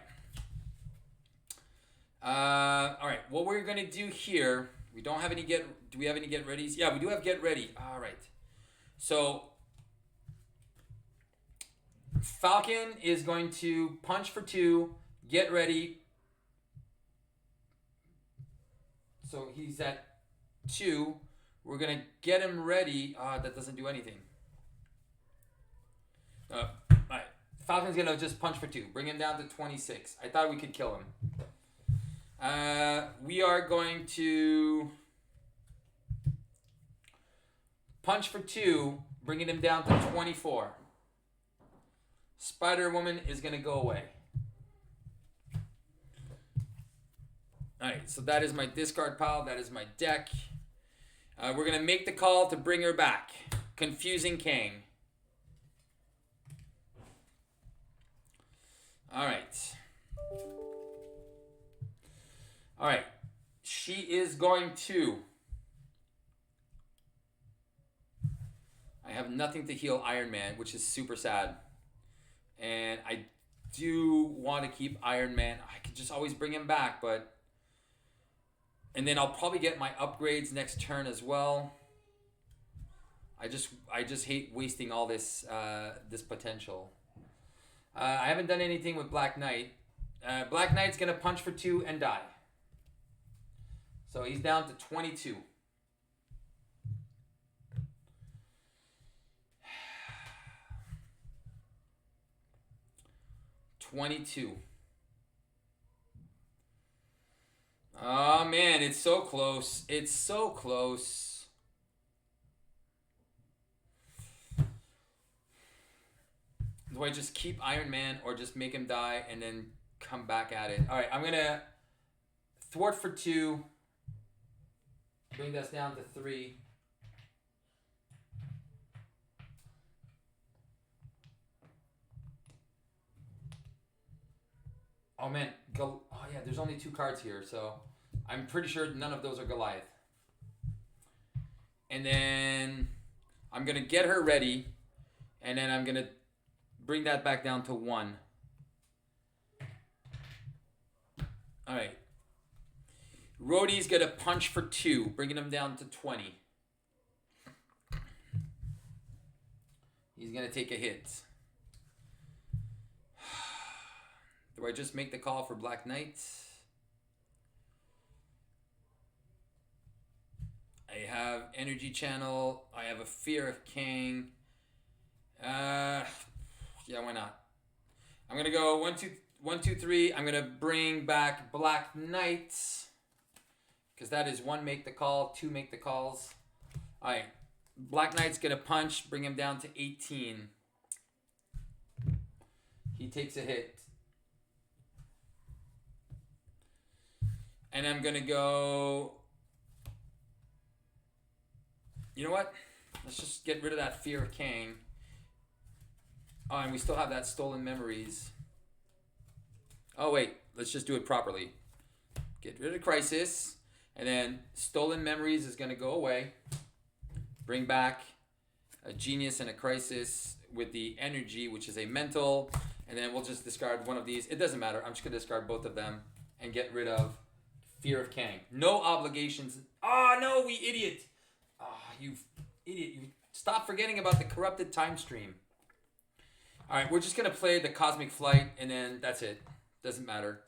All right. What we're gonna do here? We don't have any do we have any get readies? Yeah, we do have get ready. All right. So Falcon is going to punch for 2. Get ready. So he's at 2. We're gonna get him ready. That doesn't do anything. All right. Falcon's gonna just punch for 2. Bring him down to 26. I thought we could kill him. We are going to punch for 2, bringing him down to 24. Spider-Woman is going to go away. Alright, so that is my discard pile. That is my deck. We're going to make the call to bring her back. Confusing Kang. Alright. All right. She is going to. I have nothing to heal Iron Man, which is super sad. And I do want to keep Iron Man. I could just always bring him back, but... And then I'll probably get my upgrades next turn as well. I just hate wasting all this this potential. I haven't done anything with Black Knight. Black Knight's going to punch for 2 and die. So he's down to 22. Oh man, it's so close. It's so close. Do I just keep Iron Man or just make him die and then come back at it? All right, I'm gonna thwart for 2. Bring this down to 3. Oh man, oh yeah, there's only 2 cards here, so I'm pretty sure none of those are Goliath. And then I'm gonna get her ready, and then I'm gonna bring that back down to 1. All right. Rhodey's gonna punch for 2, bringing him down to 20. He's gonna take a hit. Do I just make the call for Black Knight? I have Energy Channel. I have a Fear of Kang. Yeah, why not? I'm gonna go 1, 2, 3. I'm gonna bring back Black Knight because that is 1 make the call, 2 make the calls. All right, Black Knight's gonna punch, bring him down to 18. He takes a hit. And I'm going to go... You know what? Let's just get rid of that Fear of Kang. Oh, and we still have that Stolen Memories. Oh, wait. Let's just do it properly. Get rid of Crisis. And then Stolen Memories is going to go away. Bring back a Genius and a Crisis with the Energy, which is a mental. And then we'll just discard one of these. It doesn't matter. I'm just going to discard both of them and get rid of Fear of Kang. No obligations. Oh, no, we idiot. Oh, you idiot. You stop forgetting about the corrupted time stream. All right, we're just going to play the Cosmic Flight, and then that's it. Doesn't matter.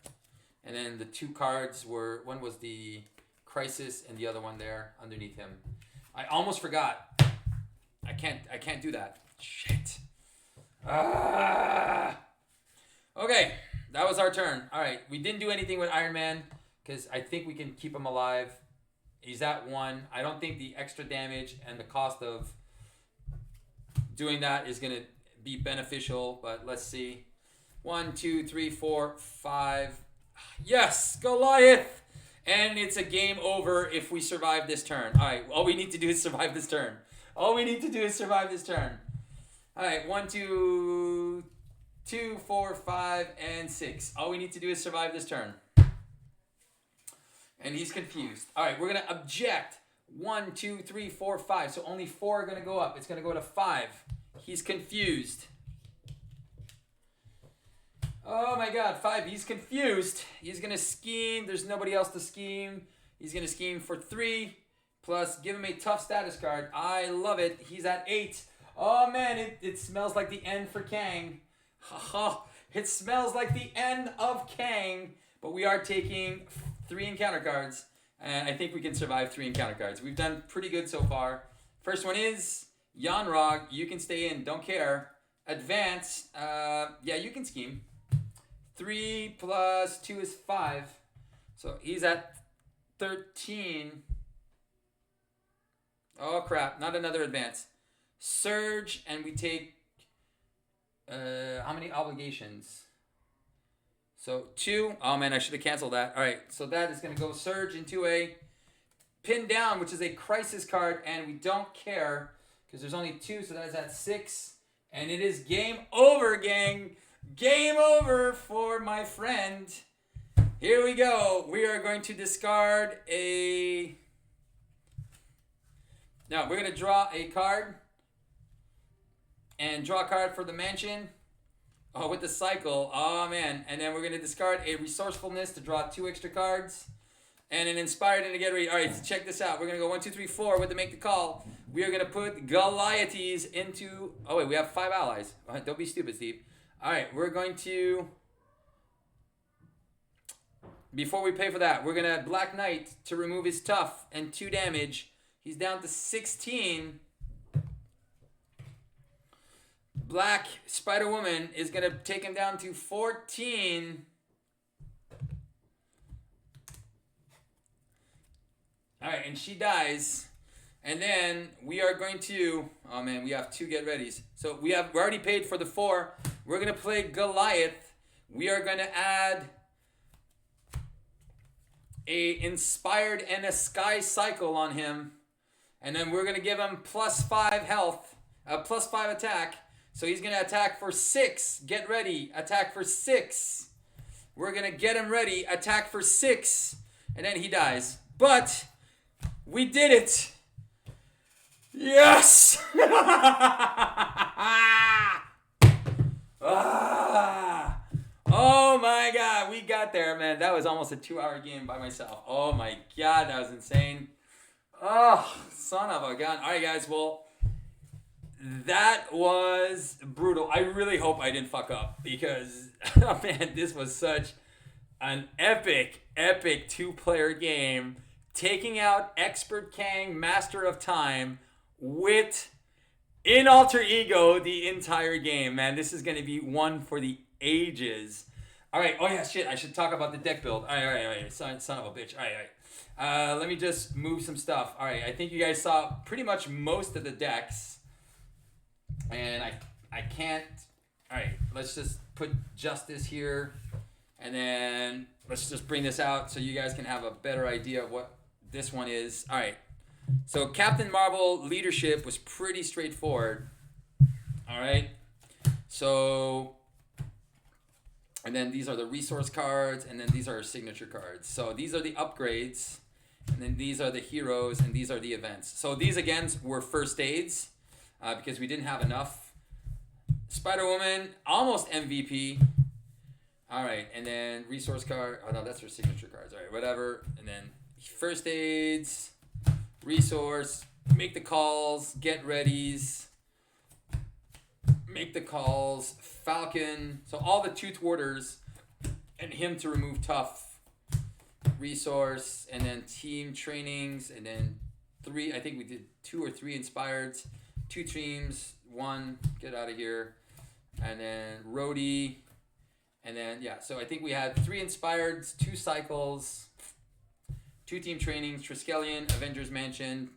And then the 2 cards were, one was the Crisis and the other one there underneath him. I almost forgot. I can't do that. Shit. Okay, that was our turn. All right, we didn't do anything with Iron Man because I think we can keep him alive. He's at 1. I don't think the extra damage and the cost of doing that is going to be beneficial, but let's see. 1, 2, 3, 4, 5. Yes, Goliath! And it's a game over if we survive this turn. All right, all we need to do is survive this turn. All we need to do is survive this turn. All right, 1, 2, 4, 5, and 6. All we need to do is survive this turn. And he's confused. All right, we're going to object. 1, 2, 3, 4, 5. So only 4 are going to go up. It's going to go to 5. He's confused. Oh my God, 5. He's confused. He's going to scheme. There's nobody else to scheme. He's going to scheme for 3. Plus, give him a tough status card. I love it. He's at 8. Oh man, it smells like the end for Kang. It smells like the end of Kang. But we are taking 3 encounter cards. And I think we can survive 3 encounter cards. We've done pretty good so far. First one is Yanrog. You can stay in. Don't care. Advance. Yeah, you can scheme. 3 plus 2 is 5. So he's at 13. Oh, crap. Not another advance. Surge, and we take... how many obligations? So 2. Oh, man, I should have canceled that. All right, so that is going to go Surge into a Pin Down, which is a Crisis card, and we don't care because there's only 2, so that is at 6. And it is game over, gang. Game over for my friend. Here we go. We are going to discard a... No, we're going to draw a card. And draw a card for the mansion. Oh, with the cycle. Oh, man. And then we're going to discard a resourcefulness to draw 2 extra cards. And an inspired and a get ready. All right, so check this out. We're going to go 1, 2, 3, 4 with the make the call. We are going to put Goliaths into... Oh, wait, we have 5 allies. Don't be stupid, Steve. All right, we're going to... Before we pay for that, we're going to Black Knight to remove his tough and 2 damage. He's down to 16. Black Spider-Woman is going to take him down to 14. All right, and she dies. And then we are going to... Oh, man, we have 2 get readies. So we're already paid for the 4. We're going to play Goliath. We are going to add a inspired and a sky cycle on him. And then we're going to give him +5 health, +5 attack. So he's going to attack for 6. Get ready. Attack for 6. We're going to get him ready. Attack for 6. And then he dies. But we did it. Yes. Oh my God. We got there, man. That was almost a 2-hour game by myself. Oh my God. That was insane. Oh, son of a gun. All right, guys. Well, that was brutal. I really hope I didn't fuck up because, oh man, this was such an epic 2-player game. Taking out Expert Kang, Master of Time, with in alter ego the entire game. Man, this is going to be one for the ages. All right. Oh yeah, shit. I should talk about the deck build. All right. Son of a bitch. All right. Let me just move some stuff. All right. I think you guys saw pretty much most of the decks. And I can't... Alright, let's just put Justice here. And then let's just bring this out so you guys can have a better idea of what this one is. Alright, so Captain Marvel leadership was pretty straightforward. Alright, so... And then these are the resource cards, and then these are our signature cards. So these are the upgrades, and then these are the heroes, and these are the events. So these, again, were first aids. Because we didn't have enough. Spider-Woman, almost MVP. All right, and then resource card. Oh, no, that's her signature cards. All right, whatever. And then first aids, resource, make the calls, get readies, make the calls, Falcon. So all the 2 thwarters and him to remove tough, resource, and then team trainings, and then 3. I think we did 2 or 3 inspireds. 2 teams, 1, get out of here, and then Rhodey, and then, yeah, so I think we had 3 inspireds, 2 cycles, 2 team trainings, Triskelion, Avengers Mansion,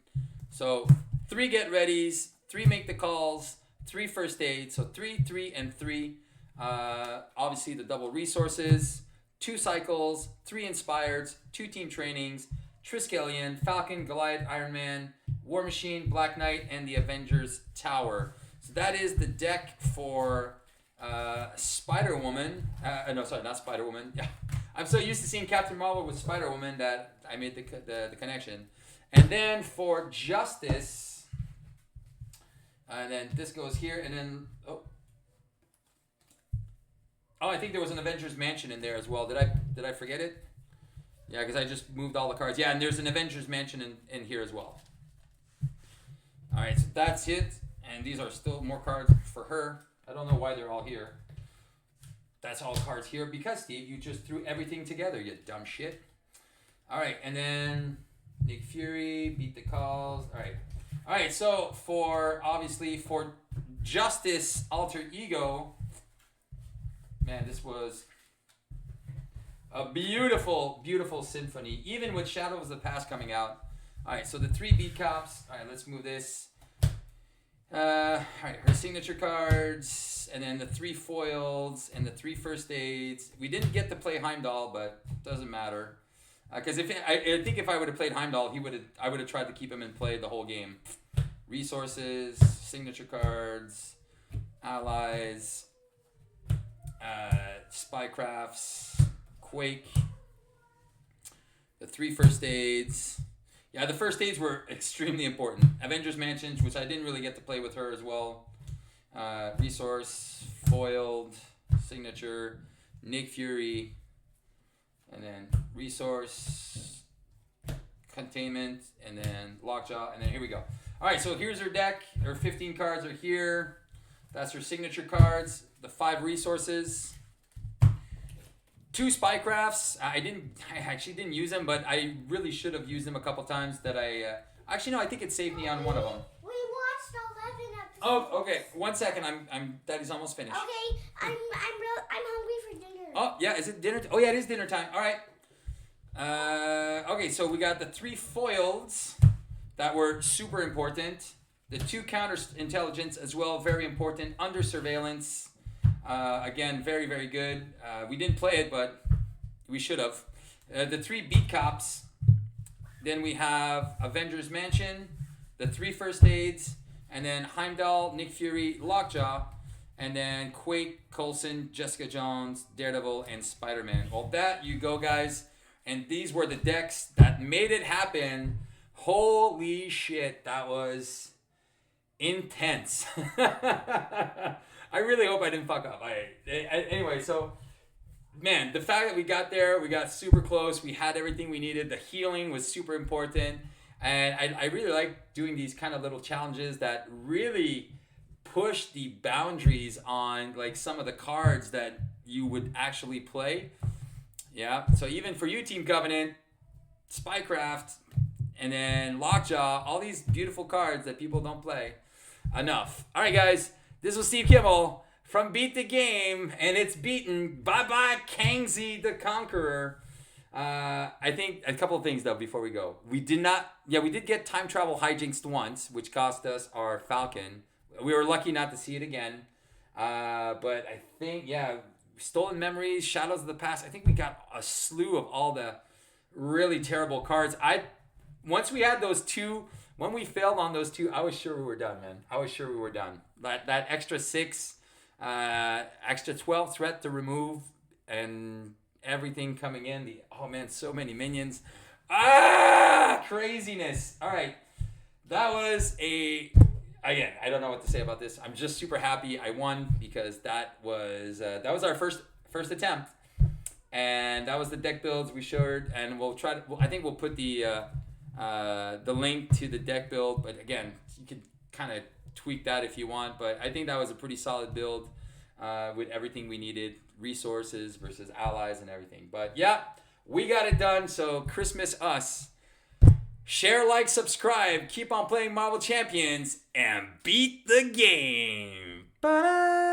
so 3 get readies, 3 make the calls, 3 first aids, so 3, 3, and 3, obviously the double resources, 2 cycles, 3 inspireds, 2 team trainings, Triskelion, Falcon, Goliath, Iron Man, War Machine, Black Knight, and the Avengers Tower. So that is the deck for Spider-Woman. No, sorry, not Spider-Woman. Yeah, I'm so used to seeing Captain Marvel with Spider-Woman that I made the connection. And then for Justice, and then this goes here, and then oh, I think there was an Avengers Mansion in there as well. Did I forget it? Yeah, because I just moved all the cards. Yeah, and there's an Avengers Mansion in here as well. All right, so that's it. And these are still more cards for her. I don't know why they're all here. That's all cards here because, Steve, you just threw everything together, you dumb shit. All right, and then Nick Fury, beat the calls. All right, so for Justice Alter Ego, man, this was a beautiful, beautiful symphony, even with Shadow of the Past coming out. All right, so the 3 beat cops. All right, let's move this. All right, her signature cards, and then the 3 foils, and the 3 first aids. We didn't get to play Heimdall, but it doesn't matter. Because I think if I would have played Heimdall, I would have tried to keep him in play the whole game. Resources, signature cards, allies, spycrafts, Quake, 3 first aids. Yeah, the first aids were extremely important. Avengers Mansions, which I didn't really get to play with her as well. Resource, foiled, signature, Nick Fury, and then resource, containment, and then lockjaw, and then here we go. All right, so here's her deck. Her 15 cards are here. That's her signature cards. The 5 resources. 2 spycrafts. I actually didn't use them, but I really should have used them a couple times. Actually no, I think it saved me on one of them. We watched 11 episodes. Oh, okay. 1 second. Daddy's almost finished. Okay, I'm hungry for dinner. Oh yeah, is it dinner? Oh yeah, it is dinner time. All right. Okay, so we got the 3 foils that were super important. The 2 counter intelligence as well, very important. Under surveillance. Again, very, very good. We didn't play it, but we should have. The 3 beat cops. Then we have Avengers Mansion, the 3 first aids, and then Heimdall, Nick Fury, Lockjaw, and then Quake, Coulson, Jessica Jones, Daredevil, and Spider-Man. Well, that you go, guys. And these were the decks that made it happen. Holy shit, that was intense. I really hope I didn't fuck up. Anyway, so, man, the fact that we got there, we got super close, we had everything we needed, the healing was super important, and I really like doing these kind of little challenges that really push the boundaries on, like, some of the cards that you would actually play. Yeah, so even for you, Team Covenant, Spycraft, and then Lockjaw, all these beautiful cards that people don't play enough. All right, guys. This was Steve Kimmel from Beat the Game, and it's beaten. Bye-bye, Kangzy the Conqueror. I think a couple of things, though, before we go. We did get time travel hijinks once, which cost us our Falcon. We were lucky not to see it again. But I think, Stolen Memories, Shadows of the Past. I think we got a slew of all the really terrible cards. Once we had those 2... When we failed on those 2, I was sure we were done, man. I was sure we were done. That extra 6, extra 12 threat to remove, and everything coming in. So many minions. Craziness. All right. That was again, I don't know what to say about this. I'm just super happy I won because that was our first attempt. And that was the deck builds we showed, and I think we'll put the link to the deck build, but again, you could kind of tweak that if you want, but I think that was a pretty solid build with everything we needed, resources versus allies and everything. But yeah, we got it done. So Christmas us. Share, like, subscribe, keep on playing Marvel Champions, and beat the game. Ba-da!